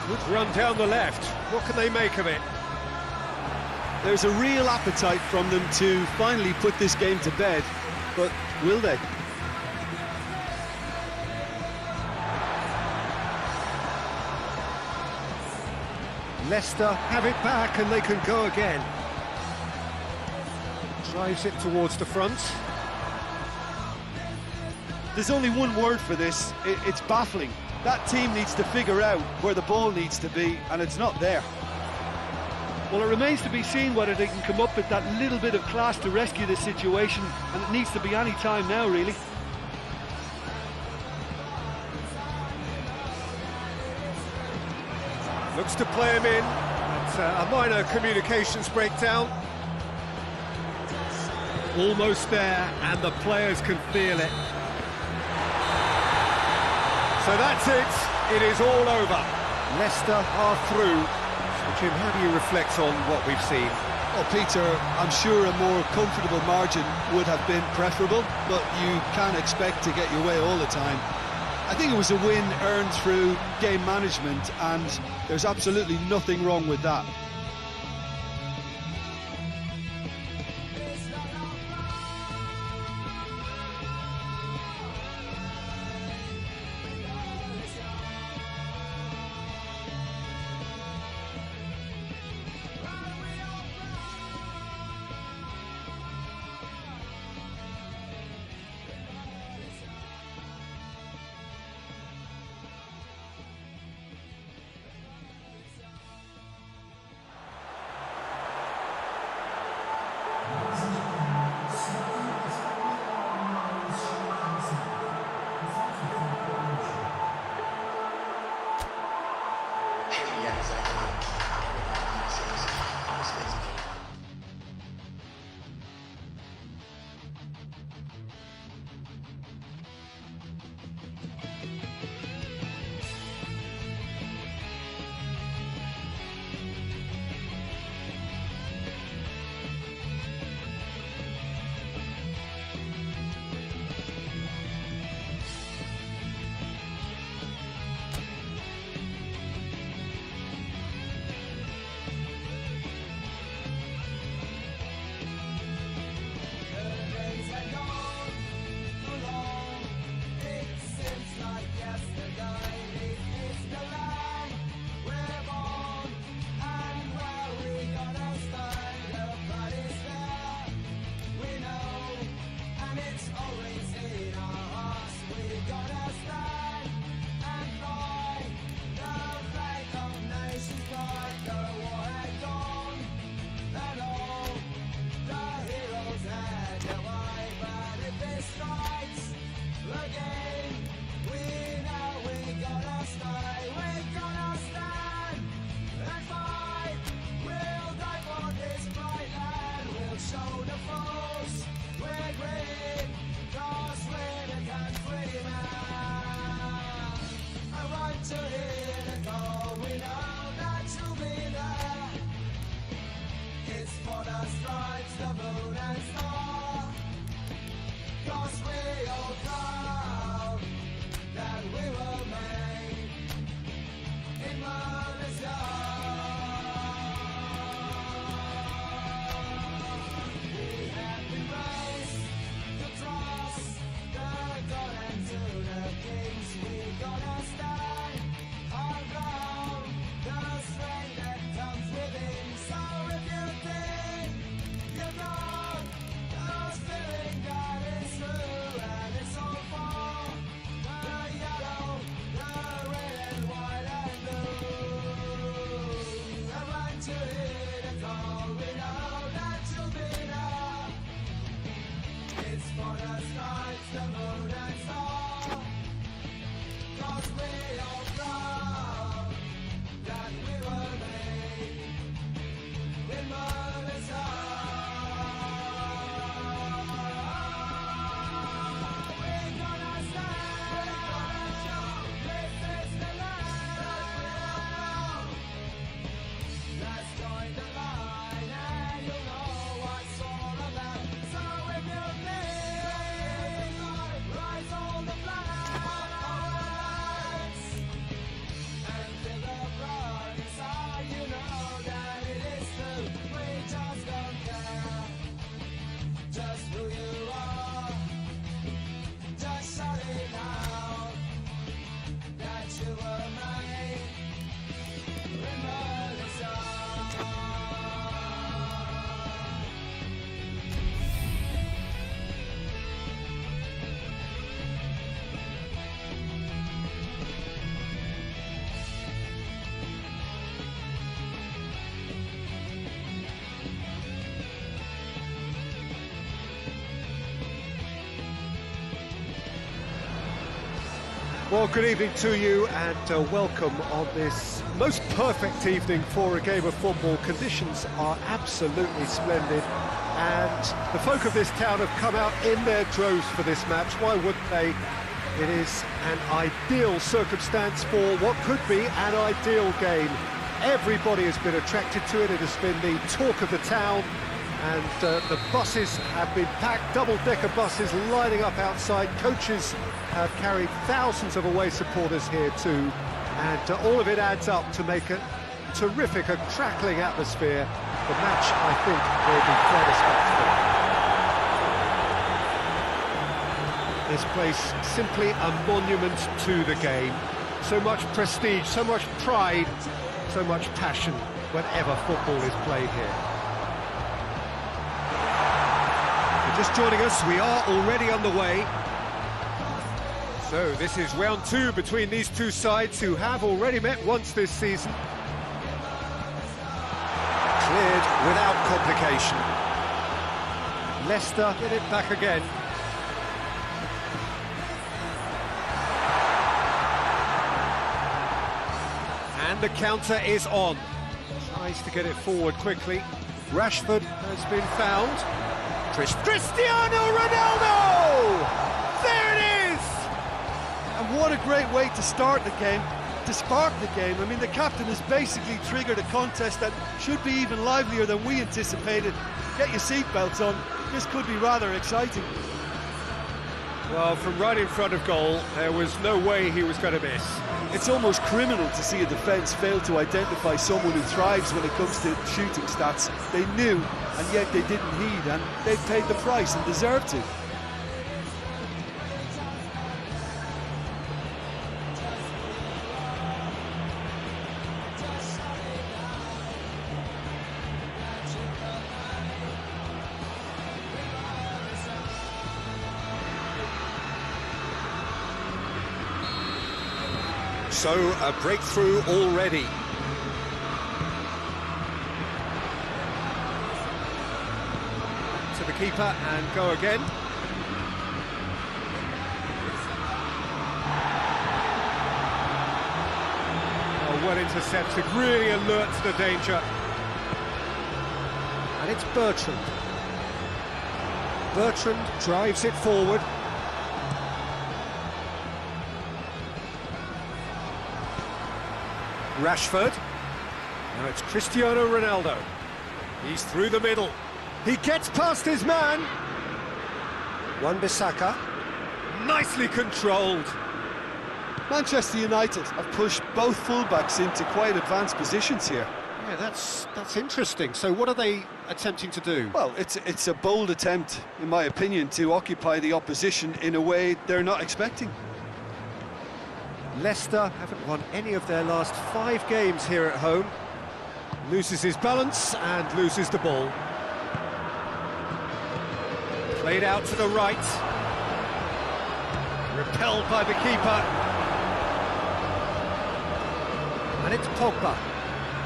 [SPEAKER 1] Good run down the left. What can they make of it?
[SPEAKER 2] There's a real appetite from them to finally put this game to bed, but will they?
[SPEAKER 1] Leicester have it back and they can go again. Drives it towards the front.
[SPEAKER 2] There's only one word for this, it's baffling. That team needs to figure out where the ball needs to be, and it's not there.
[SPEAKER 3] Well, it remains to be seen whether they can come up with that little bit of class to rescue this situation, and it needs to be any time now, really.
[SPEAKER 1] Looks to play him in. It's a minor communications breakdown. Almost there, and the players can feel it. So that's it. It is all over. Leicester are through. So Jim, how do you reflect on what we've seen?
[SPEAKER 2] Well, Peter, I'm sure a more comfortable margin would have been preferable, but you can't expect to get your way all the time. I think it was a win earned through game management, and there's absolutely nothing wrong with that.
[SPEAKER 1] Well, good evening to you and welcome on this most perfect evening for a game of football. Conditions are absolutely splendid and the folk of this town have come out in their droves for this match. Why wouldn't they? It is an ideal circumstance for what could be an ideal game. Everybody has been attracted to it. It has been the talk of the town. And the buses have been packed, double-decker buses lining up outside. Coaches have carried thousands of away supporters here too. And all of it adds up to make a terrific, a crackling atmosphere. The match, I think, will be quite a spectacle. This place, simply a monument to the game. So much prestige, so much pride, so much passion whenever football is played here. Just joining us, we are already underway. So this is round two between these two sides who have already met once this season. Cleared without complication. Leicester get it back again. And the counter is on. Tries to get it forward quickly. Rashford has been found. Cristiano Ronaldo! There it is!
[SPEAKER 2] And what a great way to start the game, to spark the game. I mean, the captain has basically triggered a contest that should be even livelier than we anticipated. Get your seatbelts on, this could be rather exciting.
[SPEAKER 1] Well, from right in front of goal, there was no way he was going to miss.
[SPEAKER 2] It's almost criminal to see a defence fail to identify someone who thrives when it comes to shooting stats. They knew, and yet they didn't heed, and they paid the price and deserved to.
[SPEAKER 1] So, a breakthrough already. To the keeper and go again. Oh, well intercepted, really alert to the danger. And it's Bertrand. Bertrand drives it forward. Rashford. Now it's Cristiano Ronaldo. He's through the middle. He gets past his man. Wan-Bissaka. Nicely controlled.
[SPEAKER 2] Manchester United have pushed both fullbacks into quite advanced positions here.
[SPEAKER 1] Yeah, that's interesting. So what are they attempting to do?
[SPEAKER 2] Well, it's a bold attempt, in my opinion, to occupy the opposition in a way they're not expecting.
[SPEAKER 1] Leicester haven't won any of their last 5 games here at home. Loses his balance and loses the ball. Played out to the right. Repelled by the keeper. And it's Pogba.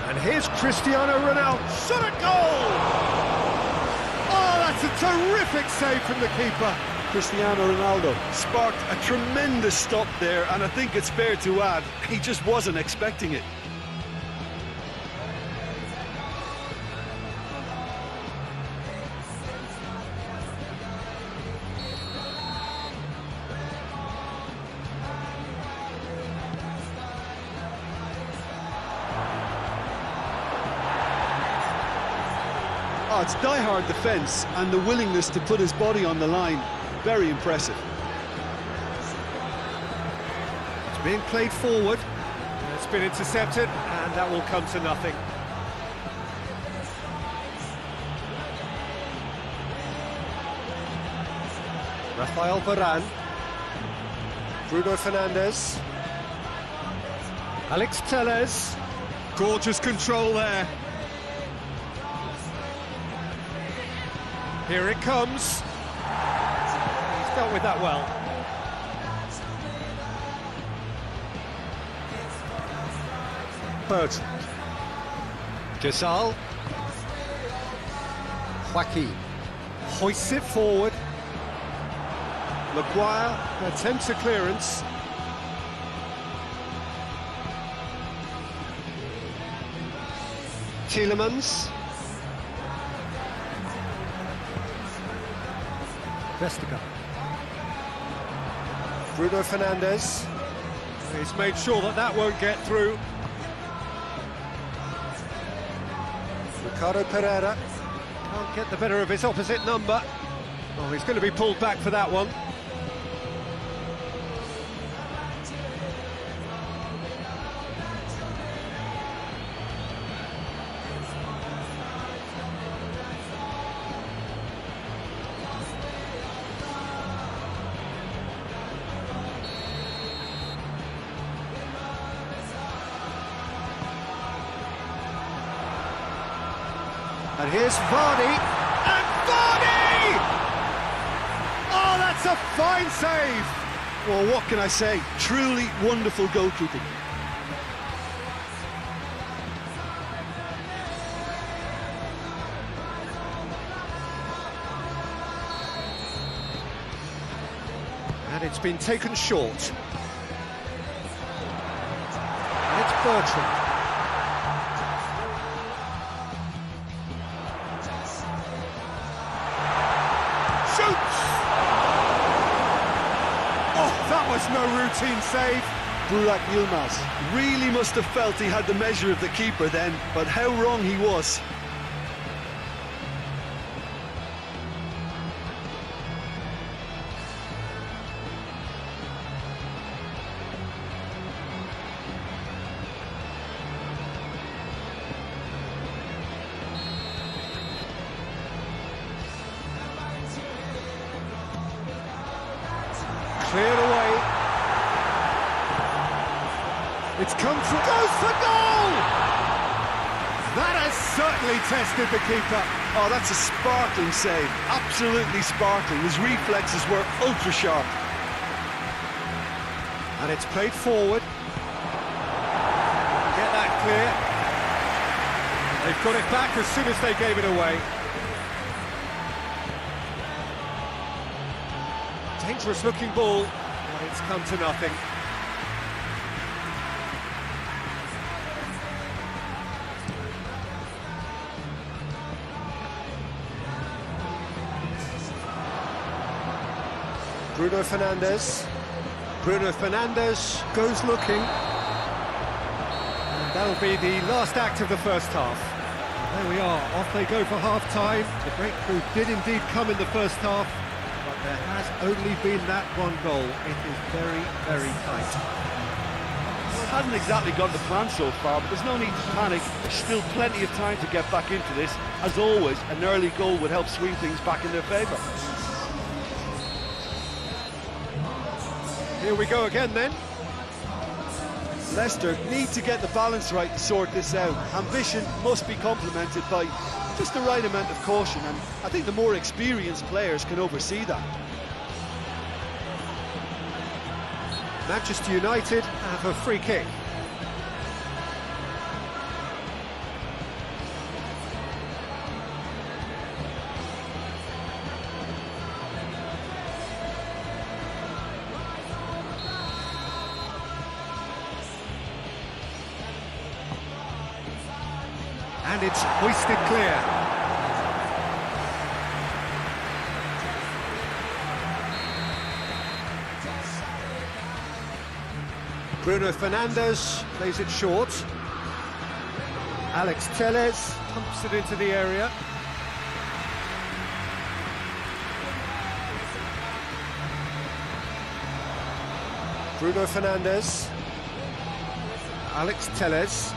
[SPEAKER 1] And here's Cristiano Ronaldo. Shot at goal! Oh, that's a terrific save from the keeper.
[SPEAKER 2] Cristiano Ronaldo sparked a tremendous stop there, and I think it's fair to add, he just wasn't expecting it. Oh, it's die-hard defence and the willingness to put his body on the line. Very impressive.
[SPEAKER 1] It's being played forward. It's been intercepted, and that will come to nothing. Rafael Varane. Bruno Fernandes. Alex Telles. Gorgeous control there. Here it comes. He's dealt with that well. Bertrand. Gisal. Joaquin. Hoists it forward. Maguire attempts a clearance. Tielemans. Vestager. Bruno Fernandes. He's made sure that that won't get through. Ricardo Pereira. Can't get the better of his opposite number. Oh, he's going to be pulled back for that one. And here's Vardy, and Vardy! Oh, that's a fine save!
[SPEAKER 2] Well, what can I say? Truly wonderful goalkeeping.
[SPEAKER 1] And it's been taken short. And it's Bertrand. That was no routine save.
[SPEAKER 2] Burak Yilmaz really must have felt he had the measure of the keeper then, but how wrong he was.
[SPEAKER 1] Cleared away. It's come through. Goes for goal! That has certainly tested the keeper.
[SPEAKER 2] Oh, that's a sparkling save. Absolutely sparkling. His reflexes were ultra sharp.
[SPEAKER 1] And it's played forward. Get that clear. They've got it back as soon as they gave it away. Dangerous looking ball, but it's come to nothing. Bruno Fernandes. Bruno Fernandes goes looking. And that'll be the last act of the first half. There we are, off they go for half-time. The breakthrough did indeed come in the first half. There has only been that one goal. It is very, very tight.
[SPEAKER 3] Well, it hasn't exactly gone to plan so far, but there's no need to panic. There's still plenty of time to get back into this. As always, an early goal would help swing things back in their favour.
[SPEAKER 1] Here we go again then.
[SPEAKER 2] Leicester need to get the balance right to sort this out. Ambition must be complemented by just the right amount of caution, and I think the more experienced players can oversee that.
[SPEAKER 1] Manchester United have a free kick. And it's hoisted clear. Bruno Fernandes plays it short. Alex Telles pumps it into the area. Bruno Fernandes. Alex Telles.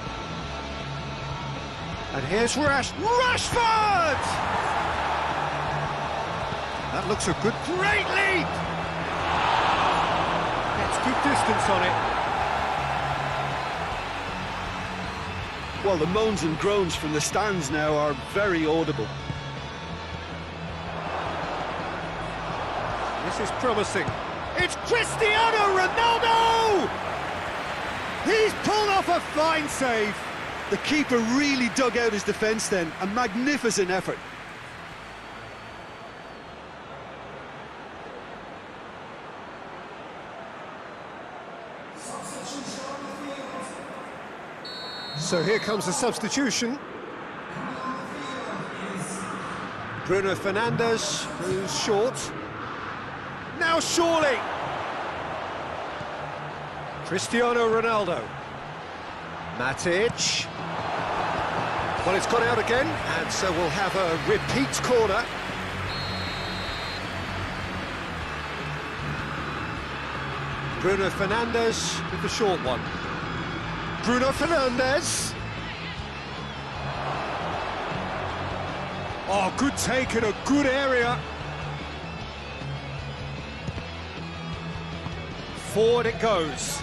[SPEAKER 1] And here's Rashford! That looks a great lead! Gets good distance on it.
[SPEAKER 2] Well, the moans and groans from the stands now are very audible.
[SPEAKER 1] This is promising. It's Cristiano Ronaldo! He's pulled off a fine save.
[SPEAKER 2] The keeper really dug out his defence then. A magnificent effort.
[SPEAKER 1] So here comes the substitution. Bruno Fernandes, who's short. Now surely! Cristiano Ronaldo. Matic. Well, it's gone out again, and so we'll have a repeat corner. Bruno Fernandes with the short one. Bruno Fernandes. Oh, good take in a good area. Forward it goes.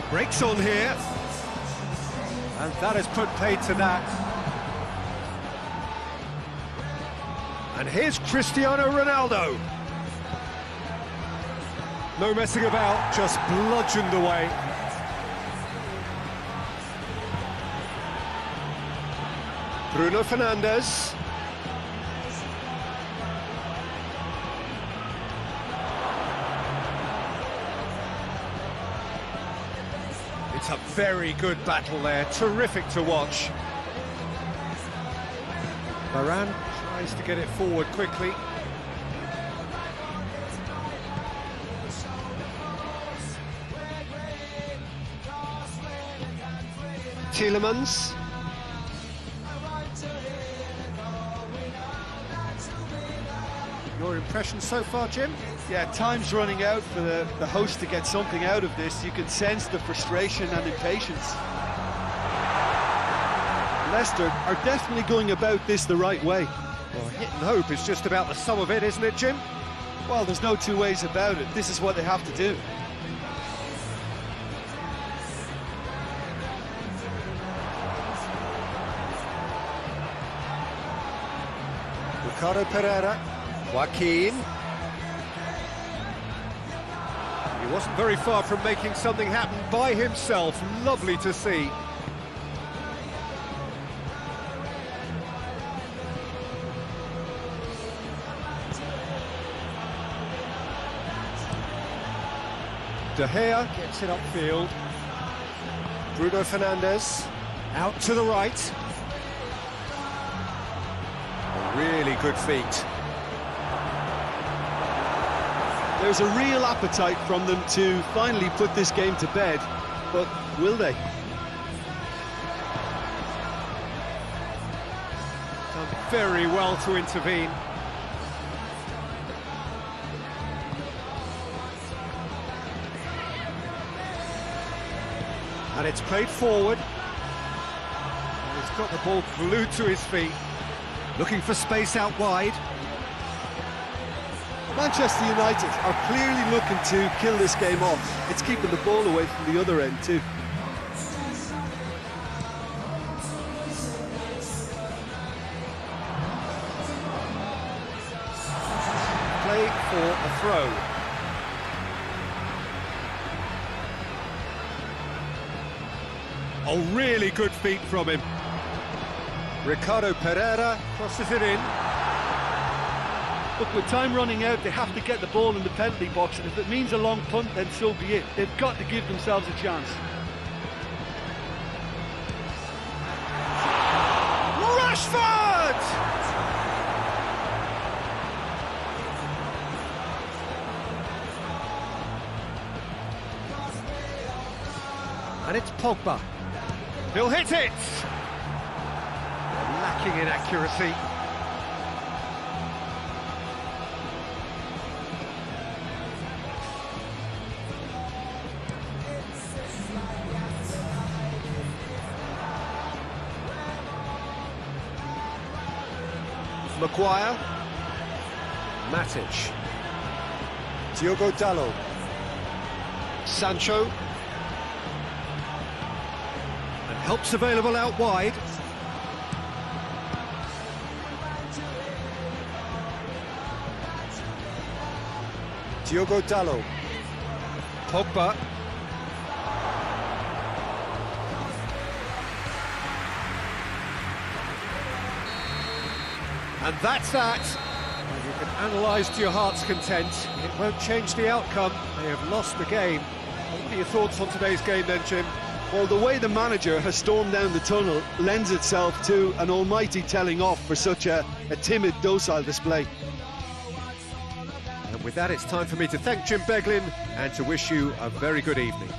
[SPEAKER 1] Breaks on here. And that has put paid to that. And here's Cristiano Ronaldo. No messing about, just bludgeoned away. Bruno Fernandes. It's a very good battle there, terrific to watch. Varane tries to get it forward quickly. Tielemans. Your impression so far, Jim?
[SPEAKER 3] Yeah, time's running out for the host to get something out of this. You can sense the frustration and impatience.
[SPEAKER 2] Leicester are definitely going about this the right way.
[SPEAKER 1] Well, hit and hope is just about the sum of it, isn't it, Jim?
[SPEAKER 3] Well, there's no two ways about it. This is what they have to do.
[SPEAKER 1] Ricardo Pereira. Joaquin. He wasn't very far from making something happen by himself. Lovely to see. De Gea gets it upfield. Bruno Fernandes out to the right. Really good feet.
[SPEAKER 2] There's a real appetite from them to finally put this game to bed, but will they?
[SPEAKER 1] Done very well to intervene. And it's played forward. And he's got the ball glued to his feet. Looking for space out wide.
[SPEAKER 2] Manchester United are clearly looking to kill this game off. It's keeping the ball away from the other end too.
[SPEAKER 1] Play for a throw. Oh, really good feet from him. Ricardo Pereira crosses it in.
[SPEAKER 3] Look, with time running out, they have to get the ball in the penalty box, and if it means a long punt, then so be it. They've got to give themselves a chance.
[SPEAKER 1] Rashford! And it's Pogba. He'll hit it! Lacking in accuracy. Maguire. Matic. Diogo Dalot. Sancho. And help's available out wide. Diogo Dalot. Pogba. And that's that. You can analyse to your heart's content. It won't change the outcome. They have lost the game. What are your thoughts on today's game then, Jim?
[SPEAKER 2] Well, the way the manager has stormed down the tunnel lends itself to an almighty telling off for such a a timid, docile display.
[SPEAKER 1] And with that, it's time for me to thank Jim Beglin and to wish you a very good evening.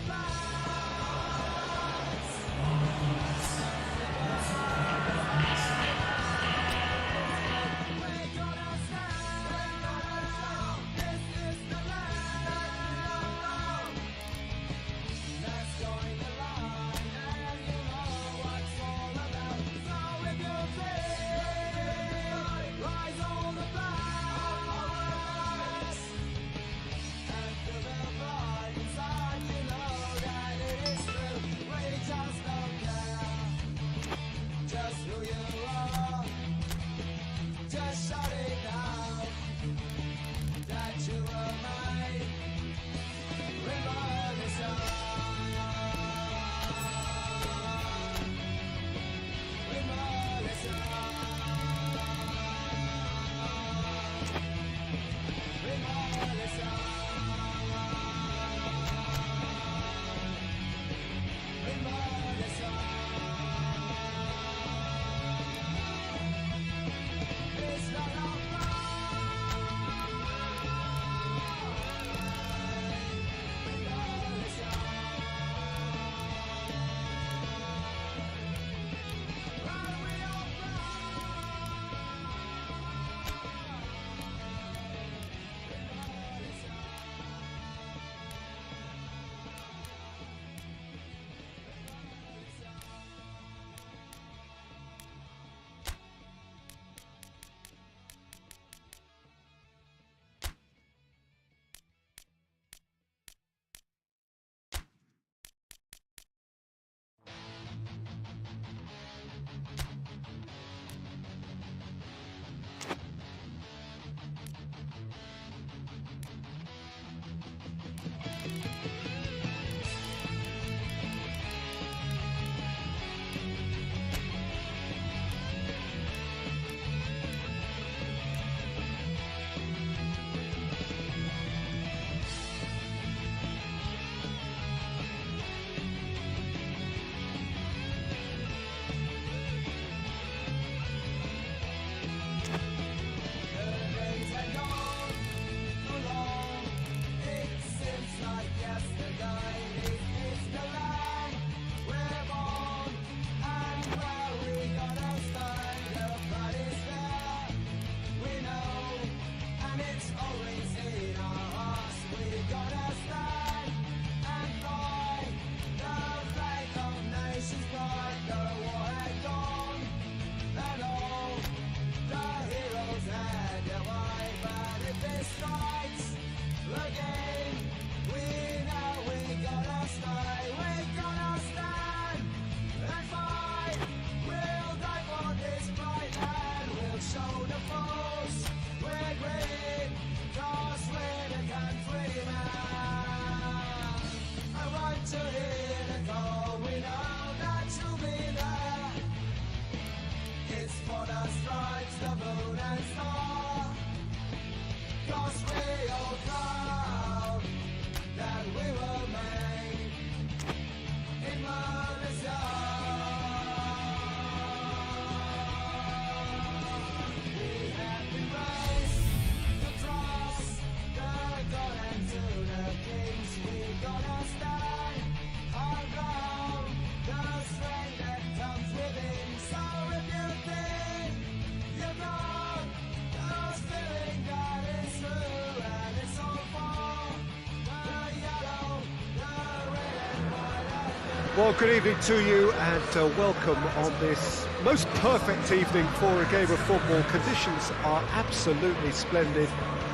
[SPEAKER 1] Well, good evening to you and welcome on this most perfect evening for a game of football. Conditions are absolutely splendid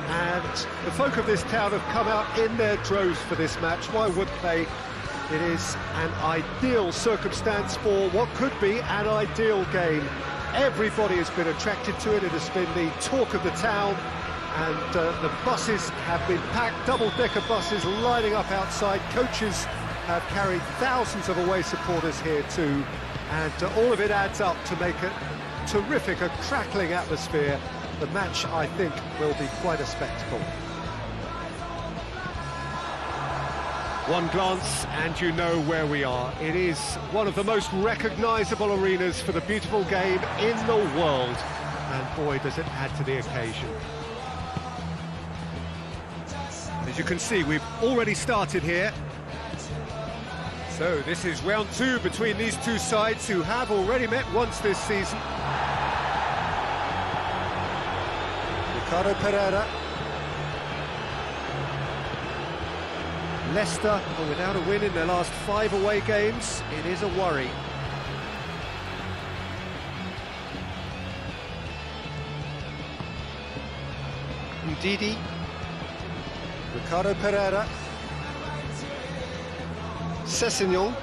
[SPEAKER 1] and the folk of this town have come out in their droves for this match. Why wouldn't they? It is an ideal circumstance for what could be an ideal game. Everybody has been attracted to it. It has been the talk of the town and the buses have been packed, double-decker buses lining up outside. Coaches have carried thousands of away supporters here too, and all of it adds up to make a terrific, a crackling atmosphere. The match, I think, will be quite a spectacle. One glance and you know where we are. It is one of the most recognisable arenas for the beautiful game in the world. and boy does it add to the occasion. As you can see, we've already started here. So this is round two between these two sides who have already met once this season. Ricardo Pereira. Leicester are without a win in their last 5 away games. It is a worry. Ndidi. Ricardo Pereira. Sessegnon.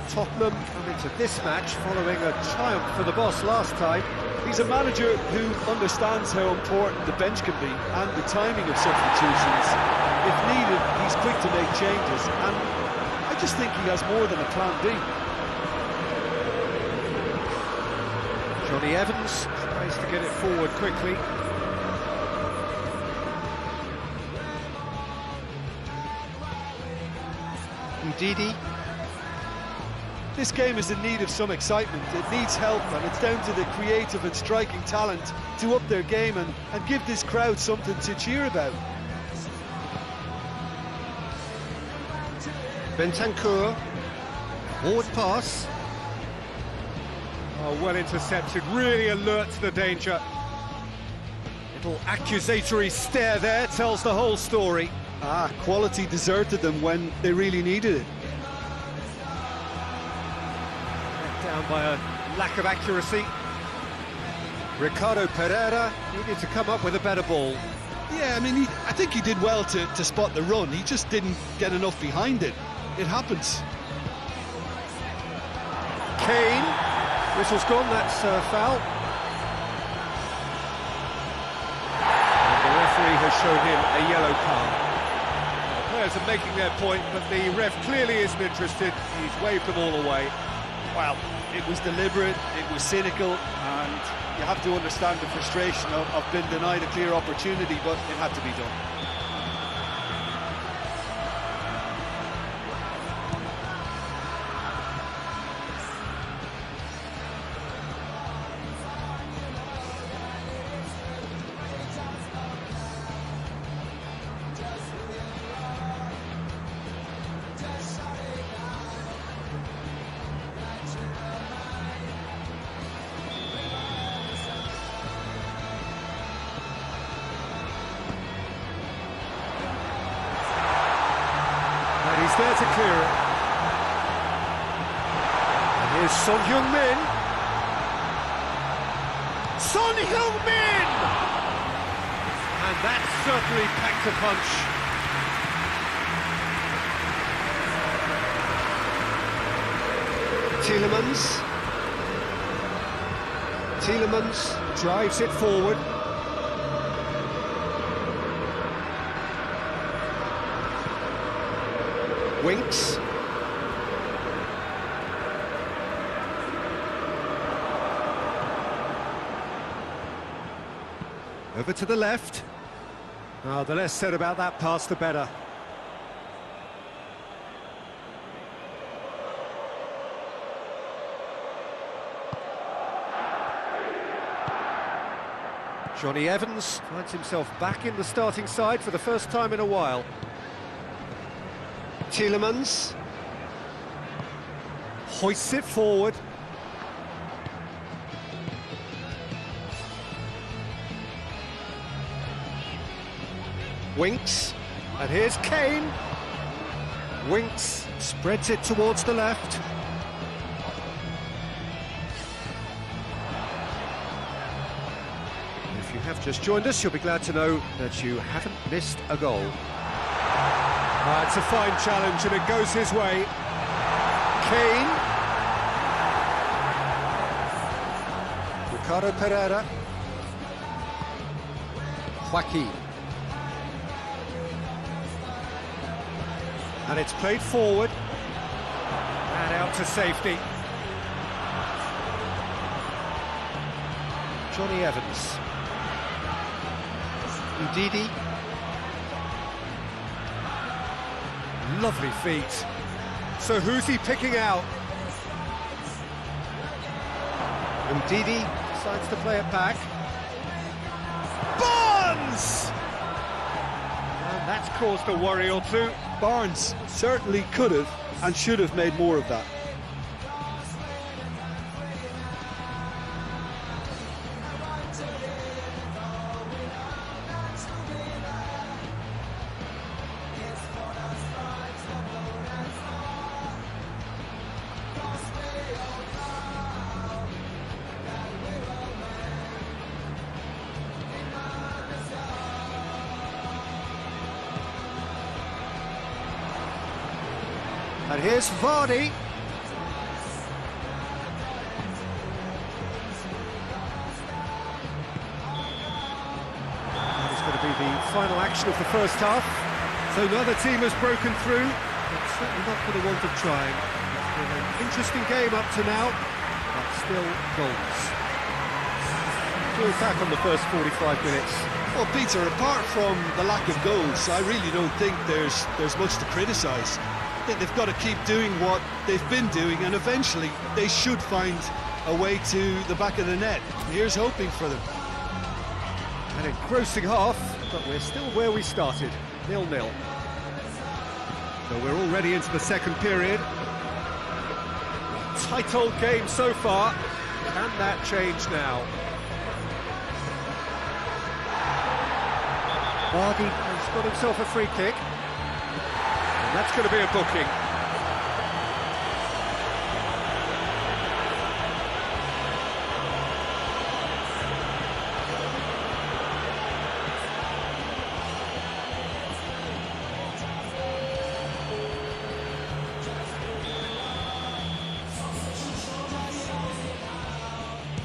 [SPEAKER 1] Tottenham come into this match following a triumph for the boss last time.
[SPEAKER 2] He's a manager who understands how important the bench can be and the timing of substitutions. If needed, he's quick to make changes, and I just think he has more than a plan B.
[SPEAKER 1] Johnny Evans tries to get it forward quickly. Ndidi.
[SPEAKER 2] This game is in need of some excitement. It needs help, and it's down to the creative and striking talent to up their game and give this crowd something to cheer about.
[SPEAKER 1] Bentancur. Forward pass. Oh, well intercepted, really alert to the danger. Little accusatory stare there tells the whole story.
[SPEAKER 2] Quality deserted them when they really needed it.
[SPEAKER 1] Down by a lack of accuracy. Ricardo Pereira needed to come up with a better ball.
[SPEAKER 2] Yeah, I mean, I think he did well to spot the run. He just didn't get enough behind it. It happens.
[SPEAKER 1] Kane. Whistle's gone, that's foul. And the referee has shown him a yellow card. The players are making their point, but the ref clearly isn't interested. He's waved them all away.
[SPEAKER 2] Well, it was deliberate, it was cynical, and you have to understand the frustration of being denied a clear opportunity, but it had to be done.
[SPEAKER 1] He's there to clear it. And here's Son Heung-min. Son Heung-min! And that certainly packed a punch. Tielemans drives it forward. Winks. Over to the left. Oh, the less said about that pass, the better. Johnny Evans finds himself back in the starting side for the first time in a while. Tielemans hoists it forward. Winks, and here's Kane. Winks spreads it towards the left. If you have just joined us, you'll be glad to know that you haven't missed a goal. It's a fine challenge and it goes his way. Kane. Ricardo Pereira. Joaquin. And it's played forward. And out to safety. Johnny Evans. Ndidi. Lovely feet. So who's he picking out? Didi decides to play it back. Barnes! And that's caused a worry or two.
[SPEAKER 2] Barnes certainly could have and should have made more of that.
[SPEAKER 1] And here's Vardy. That is going to be the final action of the first half. So neither team has broken through, but certainly not for the want of trying. It's been an interesting game up to now, but still goals. We're back on the first 45 minutes.
[SPEAKER 2] Well, Peter, apart from the lack of goals, I really don't think there's much to criticise. I think they've got to keep doing what they've been doing, and eventually they should find a way to the back of the net. Here's hoping for them.
[SPEAKER 1] An engrossing half, but we're still where we started, 0-0. So we're already into the second period. Tight old game so far. Can that change now? Vardy has got himself a free kick. And that's going to be a booking.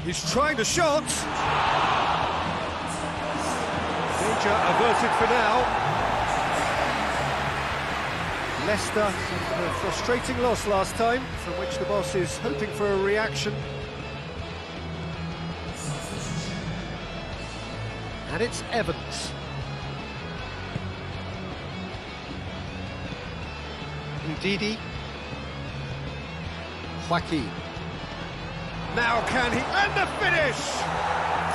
[SPEAKER 1] He's trying the shot. Danger averted for now. Leicester suffered a frustrating loss last time, from which the boss is hoping for a reaction. And it's Evans. Ndidi. Joaquin. Now can he... And the finish!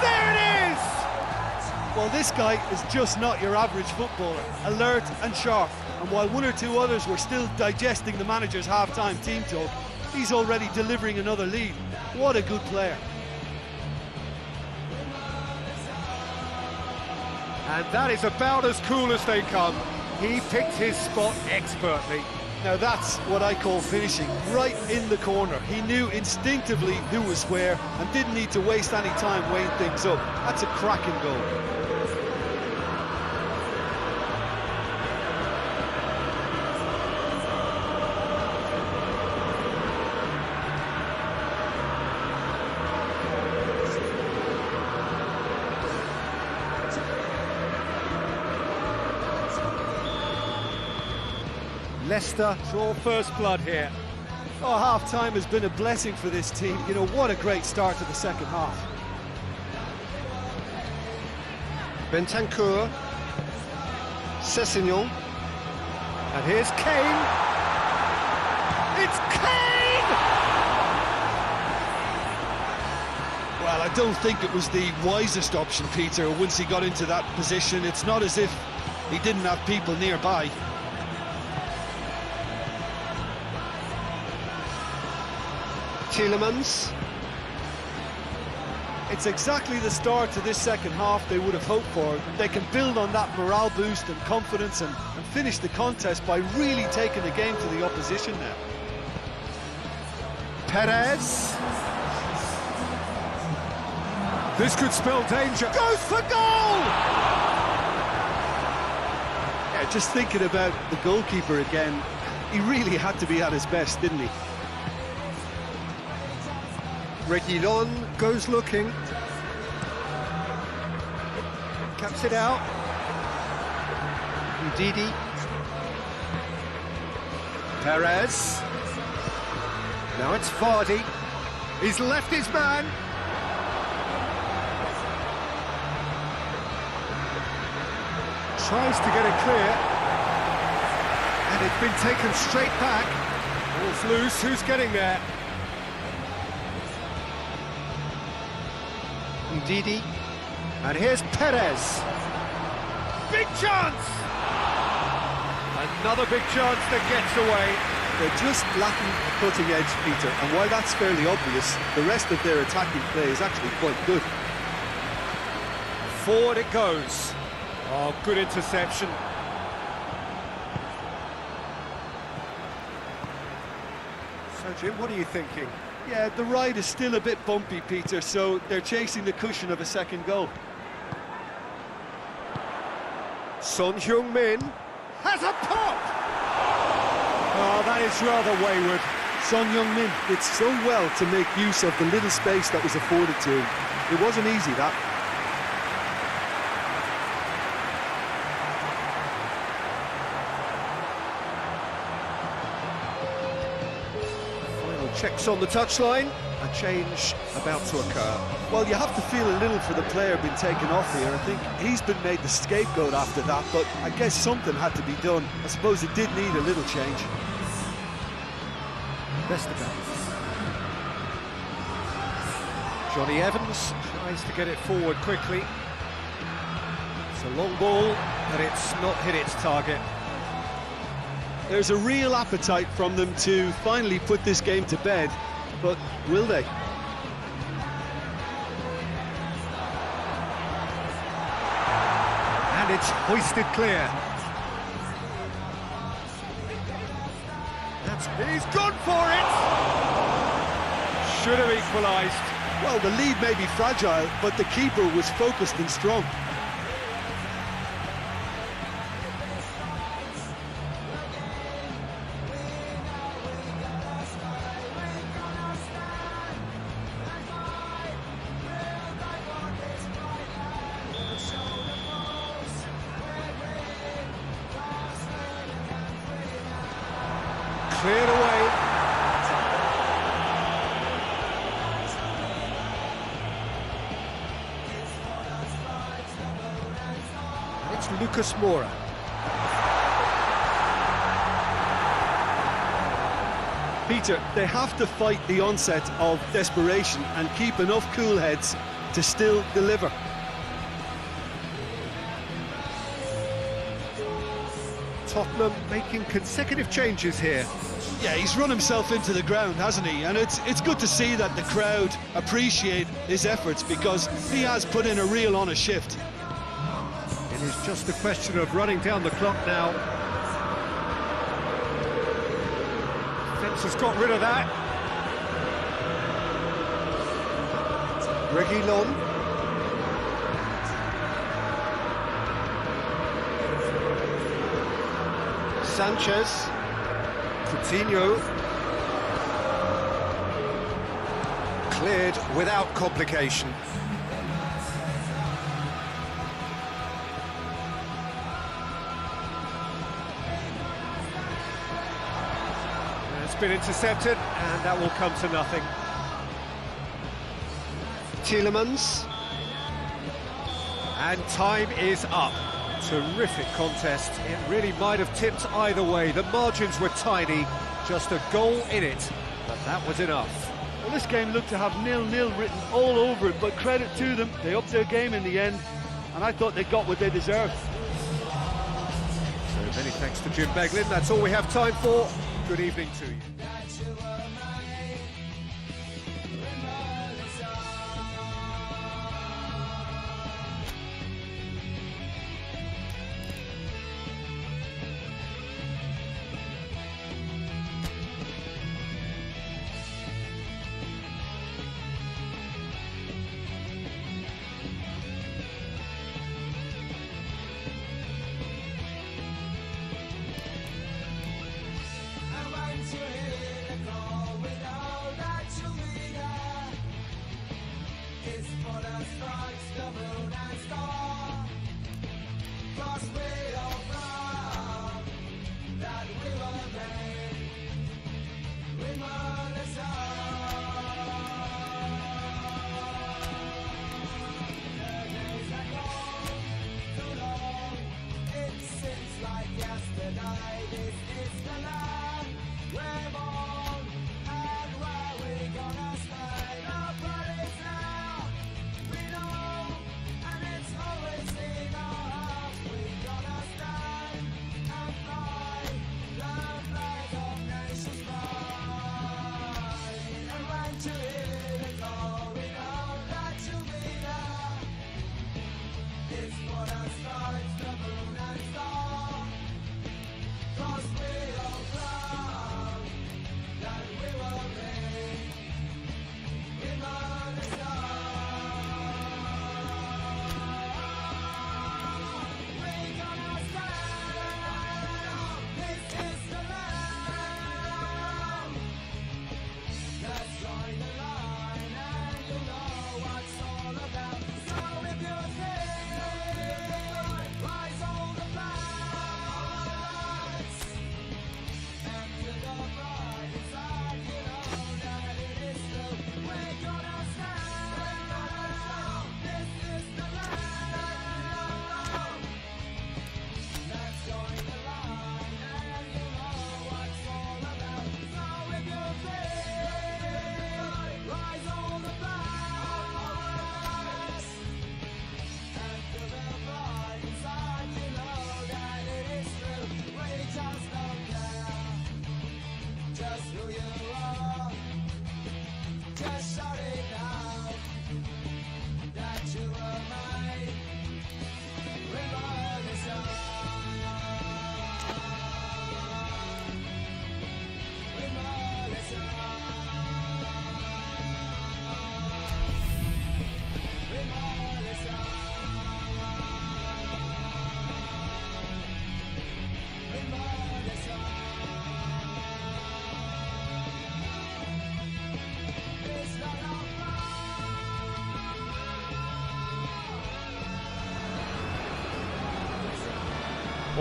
[SPEAKER 1] There it is!
[SPEAKER 2] Well, this guy is just not your average footballer. Alert and sharp. And while one or two others were still digesting the manager's half-time team talk, he's already delivering another lead. What a good player.
[SPEAKER 1] And that is about as cool as they come. He picked his spot expertly.
[SPEAKER 2] Now that's what I call finishing, right in the corner. He knew instinctively who was where and didn't need to waste any time weighing things up. That's a cracking goal.
[SPEAKER 1] Leicester draw first blood here.
[SPEAKER 2] Oh, half-time has been a blessing for this team. You know, what a great start to the second half.
[SPEAKER 1] Bentancur. Sessegnon. And here's Kane. It's Kane!
[SPEAKER 2] Well, I don't think it was the wisest option, Peter, once he got into that position. It's not as if he didn't have people nearby.
[SPEAKER 1] Tielemans.
[SPEAKER 2] It's exactly the start to this second half they would have hoped for. They can build on that morale boost and confidence and finish the contest by really taking the game to the opposition now.
[SPEAKER 1] Perez. This could spell danger. Goes for goal!
[SPEAKER 2] Yeah, just thinking about the goalkeeper again, he really had to be at his best, didn't he?
[SPEAKER 1] Reguilon goes looking. Caps it out. Ndidi. Perez. Now it's Vardy. He's left his man. Tries to get it clear. And it's been taken straight back. Ball's loose. Who's getting there? Ndidi. And here's Perez. Big chance! Another big chance that gets away.
[SPEAKER 2] They're just lacking a cutting edge, Peter, and while that's fairly obvious, the rest of their attacking play is actually quite good.
[SPEAKER 1] Forward it goes. Oh, good interception. So, Jim, what are you thinking?
[SPEAKER 2] Yeah, the ride is still a bit bumpy, Peter, so they're chasing the cushion of a second goal.
[SPEAKER 1] Son Heung-min has a pop! Oh, that is rather wayward.
[SPEAKER 2] Son Heung-min did so well to make use of the little space that was afforded to him. It wasn't easy, that.
[SPEAKER 1] Final checks on the touchline. A change about to occur.
[SPEAKER 2] Well, you have to feel a little for the player being taken off here. I think he's been made the scapegoat after that, but I guess something had to be done. I suppose it did need a little change.
[SPEAKER 1] Vestergaard. Johnny Evans tries to get it forward quickly. It's a long ball, but it's not hit its target.
[SPEAKER 2] There's a real appetite from them to finally put this game to bed, but will they?
[SPEAKER 1] And it's hoisted clear. He's gone for it! Should have equalised.
[SPEAKER 2] Well, the lead may be fragile, but the keeper was focused and strong.
[SPEAKER 1] Cleared away. It's Lucas Moura.
[SPEAKER 2] Peter, they have to fight the onset of desperation and keep enough cool heads to still deliver.
[SPEAKER 1] Tottenham making consecutive changes here.
[SPEAKER 2] Yeah, he's run himself into the ground, hasn't he? And it's good to see that the crowd appreciate his efforts, because he has put in a real honest shift.
[SPEAKER 1] It is just a question of running down the clock now. Defence has got rid of that. Reguilon. Sanchez. Coutinho. Cleared without complication. It's been intercepted, and that will come to nothing. Tielemans. And time is up. Terrific contest. It really might have tipped either way. The margins were tiny, just a goal in it, but that was enough.
[SPEAKER 3] Well, this game looked to have 0-0 written all over it, but credit to them, they upped their game in the end, and I thought they got what they deserved.
[SPEAKER 1] So many thanks to Jim Beglin. That's all we have time for. Good evening to you.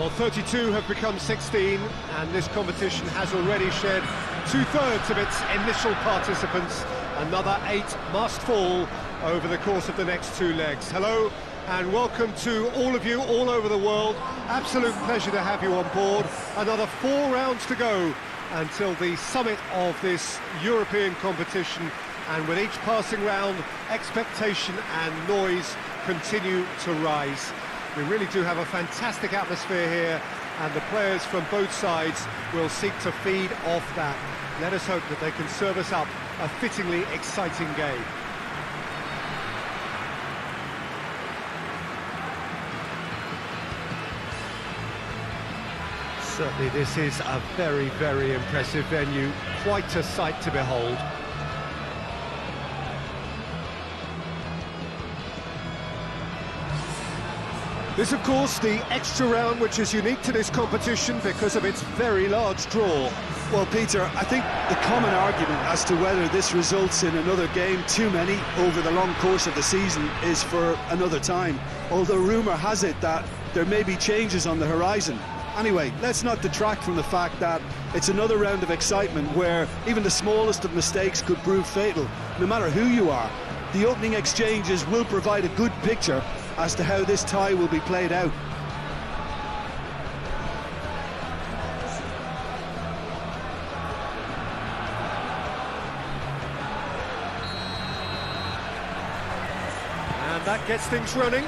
[SPEAKER 1] Well, 32 have become 16, and this competition has already shed two-thirds of its initial participants. Another 8 must fall over the course of the next 2 legs. Hello, and welcome to all of you all over the world. Absolute pleasure to have you on board. Another 4 rounds to go until the summit of this European competition, and with each passing round, expectation and noise continue to rise. We really do have a fantastic atmosphere here, and the players from both sides will seek to feed off that. Let us hope that they can serve us up a fittingly exciting game. Certainly this is a very, very impressive venue, quite a sight to behold. This, of course, the extra round, which is unique to this competition because of its very large draw.
[SPEAKER 2] Well, Peter, I think the common argument as to whether this results in another game, too many, over the long course of the season is for another time, although rumour has it that there may be changes on the horizon. Anyway, let's not detract from the fact that it's another round of excitement where even the smallest of mistakes could prove fatal, no matter who you are. The opening exchanges will provide a good picture as to how this tie will be played out.
[SPEAKER 1] And that gets things running.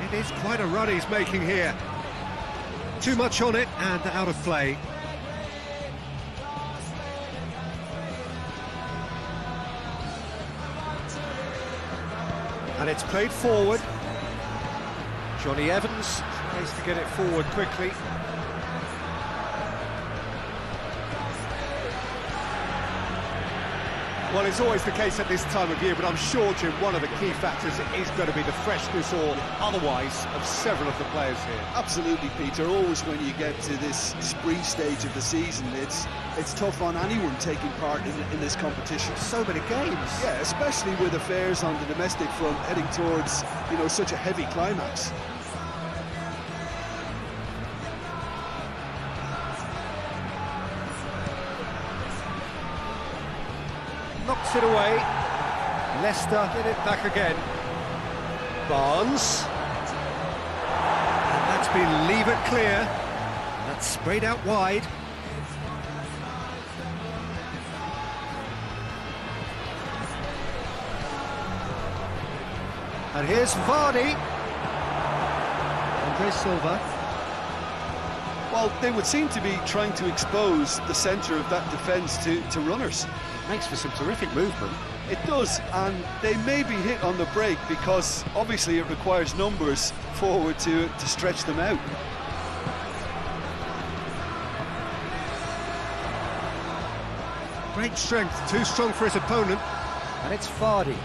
[SPEAKER 1] It is quite a run he's making here. Too much on it and out of play. And it's played forward. Johnny Evans tries to get it forward quickly. Well, it's always the case at this time of year, but I'm sure, Jim, one of the key factors is going to be the freshness or otherwise of several of the players here.
[SPEAKER 2] Absolutely, Peter. Always when you get to this spring stage of the season, it's tough on anyone taking part in this competition.
[SPEAKER 1] So many games.
[SPEAKER 2] Yeah, especially with affairs on the domestic front heading towards, such a heavy climax.
[SPEAKER 1] Knocks it away. Leicester get it back again. Barnes. And that's been levered clear. That's sprayed out wide. And here's Vardy. Andre Silva.
[SPEAKER 2] Well, they would seem to be trying to expose the centre of that defence to runners.
[SPEAKER 1] Makes for some terrific movement.
[SPEAKER 2] It does, and they may be hit on the break because obviously it requires numbers forward to stretch them out.
[SPEAKER 1] Great strength, too strong for his opponent. And it's Vardy.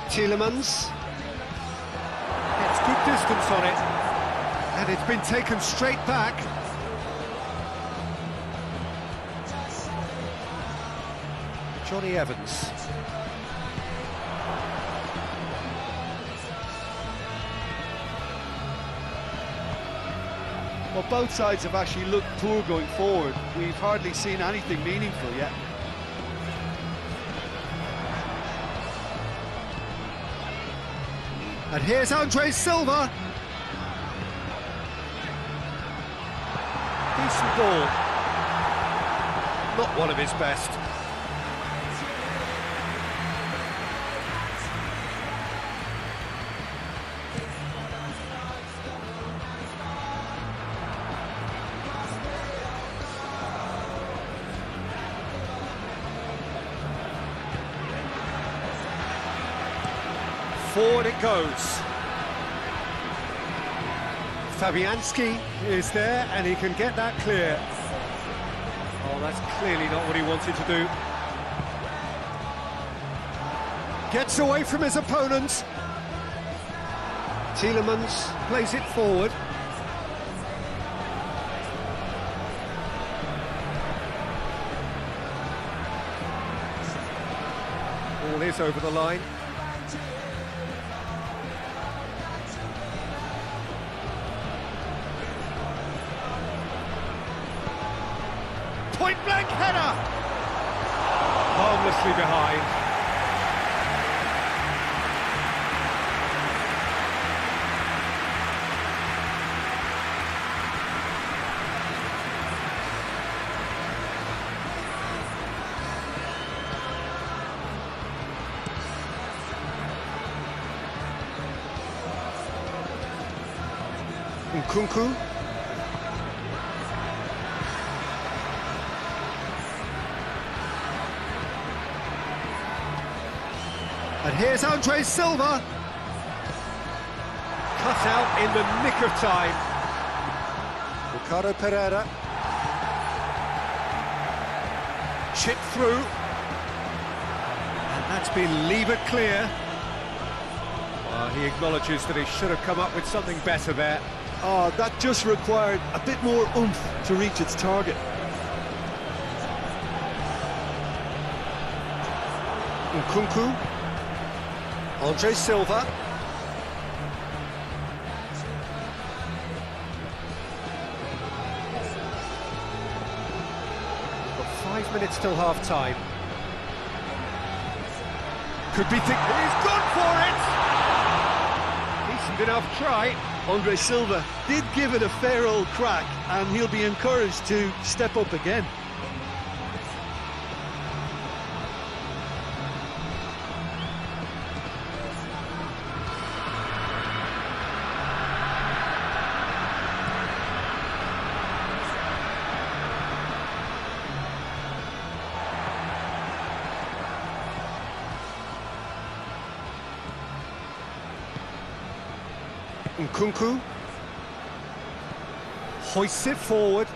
[SPEAKER 1] Tielemans. Gets good distance on it. And it's been taken straight back. Johnny Evans.
[SPEAKER 2] Well, both sides have actually looked poor going forward. We've hardly seen anything meaningful yet.
[SPEAKER 1] And here's Andre Silva. Decent ball. Not one of his best. Forward it goes. Fabianski is there, and he can get that clear. Oh, that's clearly not what he wanted to do. Gets away from his opponent. Tielemans plays it forward. Ball ball is over the line. Point-blank header! Harmlessly behind. Nkunku. And here's Andre Silva. Cut out in the nick of time. Ricardo Pereira. Chip through. And that's been levered clear. He acknowledges that he should have come up with something better there.
[SPEAKER 2] Oh, that just required a bit more oomph to reach its target.
[SPEAKER 1] Nkunku. Andre Silva. Got 5 minutes till half-time. Could be thinking he's gone for it! Decent enough try.
[SPEAKER 2] Andre Silva did give it a fair old crack, and he'll be encouraged to step up again.
[SPEAKER 1] Nkunku hoists it forward.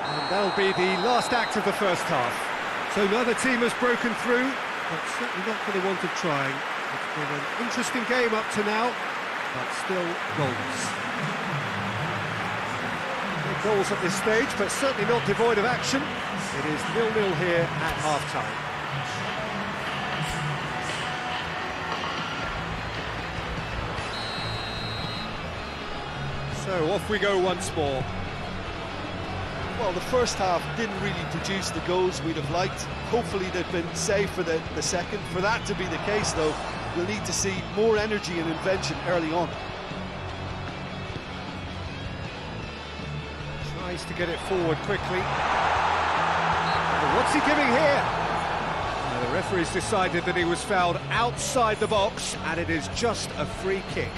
[SPEAKER 1] And that'll be the last act of the first half. So neither team has broken through, but certainly not for the want of trying. It's been an interesting game up to now, but still goals. No goals at this stage, but certainly not devoid of action. It is 0-0 here at half-time. So off we go once more.
[SPEAKER 2] Well, the first half didn't really produce the goals we'd have liked. Hopefully they've been saved for the second. For that to be the case, though, we'll need to see more energy and invention early on.
[SPEAKER 1] Tries to get it forward quickly. But what's he giving here? Now, the referee's decided that he was fouled outside the box, and it is just a free kick.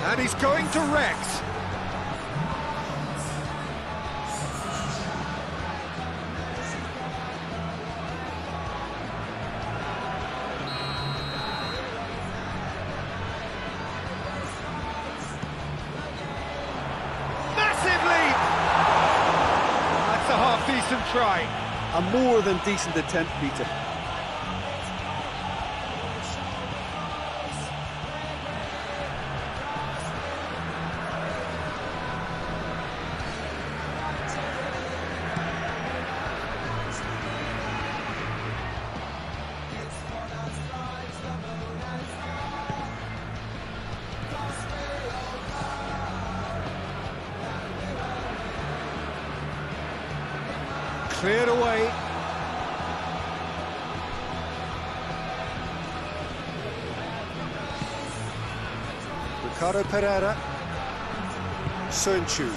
[SPEAKER 1] And he's going direct. Massive lead! That's a half-decent try.
[SPEAKER 2] A more than decent attempt, Peter.
[SPEAKER 1] Cleared away. Ricardo Pereira. Sönchu.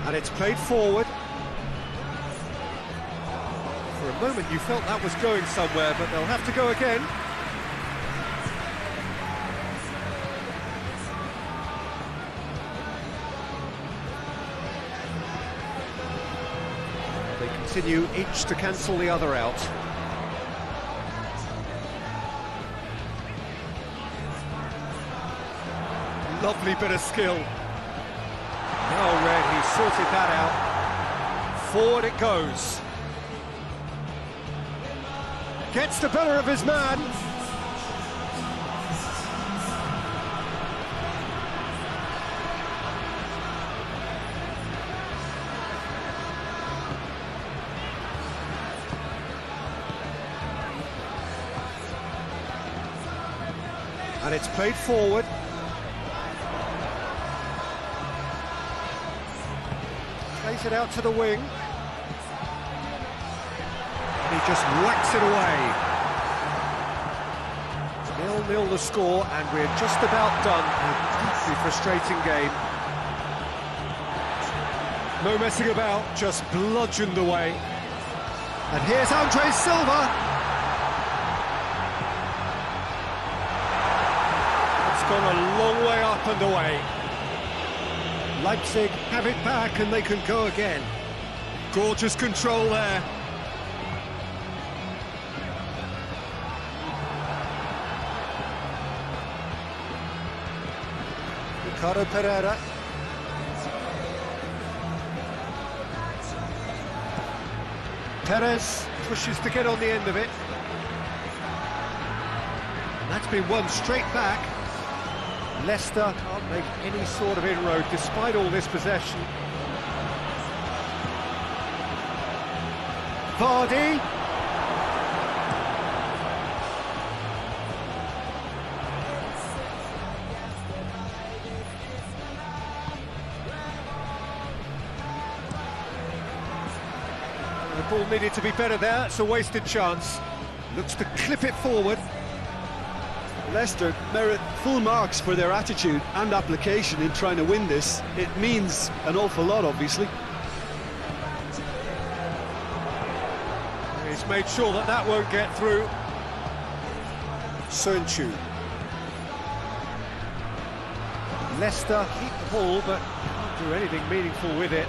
[SPEAKER 1] And it's played forward. For a moment you felt that was going somewhere, but they'll have to go again. They continue each to cancel the other out. Lovely bit of skill. Well read, he sorted that out. Forward it goes. Gets the better of his man. And it's played forward. Plays it out to the wing. And he just whacks it away. 0-0 the score, and we're just about done. A deeply frustrating game. No messing about, just bludgeoned away. And here's Andre Silva. Gone a long way up and away. Leipzig have it back and they can go again. Gorgeous control there. Ricardo Pereira. Perez pushes to get on the end of it. And that's been won straight back. Leicester can't make any sort of inroad despite all this possession. Vardy. The ball needed to be better there, it's a wasted chance. Looks to clip it forward.
[SPEAKER 2] Leicester merit full marks for their attitude and application in trying to win this. It means an awful lot, obviously.
[SPEAKER 1] He's made sure that that won't get through. Sönchu. Leicester keep the ball, but can't do anything meaningful with it.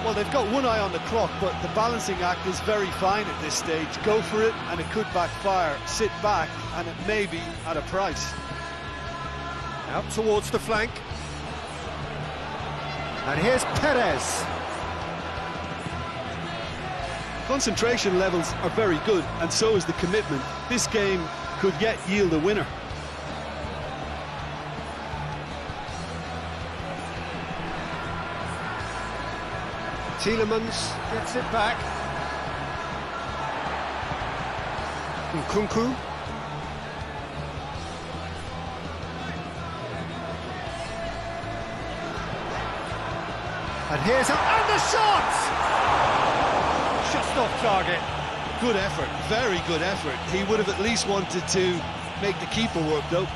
[SPEAKER 2] Well, they've got one eye on the clock, but the balancing act is very fine at this stage. Go for it, and it could backfire. Sit back, and it may be at a price.
[SPEAKER 1] Out towards the flank. And here's Perez.
[SPEAKER 2] Concentration levels are very good, and so is the commitment. This game could yet yield a winner.
[SPEAKER 1] Tielemans gets it back. Nkunku. And here's and the shot! Just off target.
[SPEAKER 2] Good effort, very good effort. He would have at least wanted to make the keeper work, though.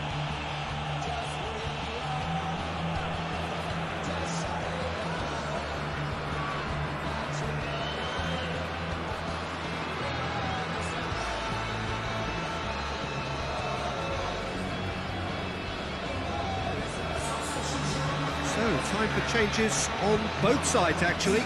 [SPEAKER 1] So, time for changes on both sides, actually.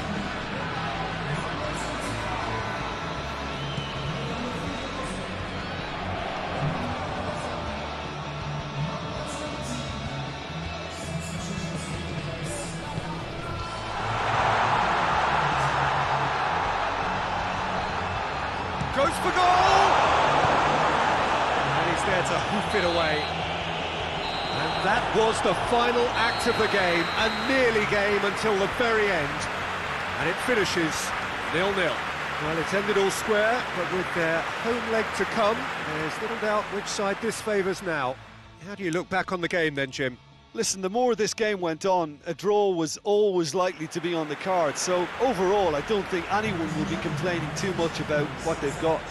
[SPEAKER 1] Goes for goal! And he's there to hoof it away. And that was the final act of the game, a nearly game until the very end. And it finishes 0-0. Well, it's ended all square, but with their home leg to come, there's little doubt which side this favours now. How do you look back on the game then, Jim?
[SPEAKER 2] Listen, the more this game went on, a draw was always likely to be on the card. So overall, I don't think anyone will be complaining too much about what they've got.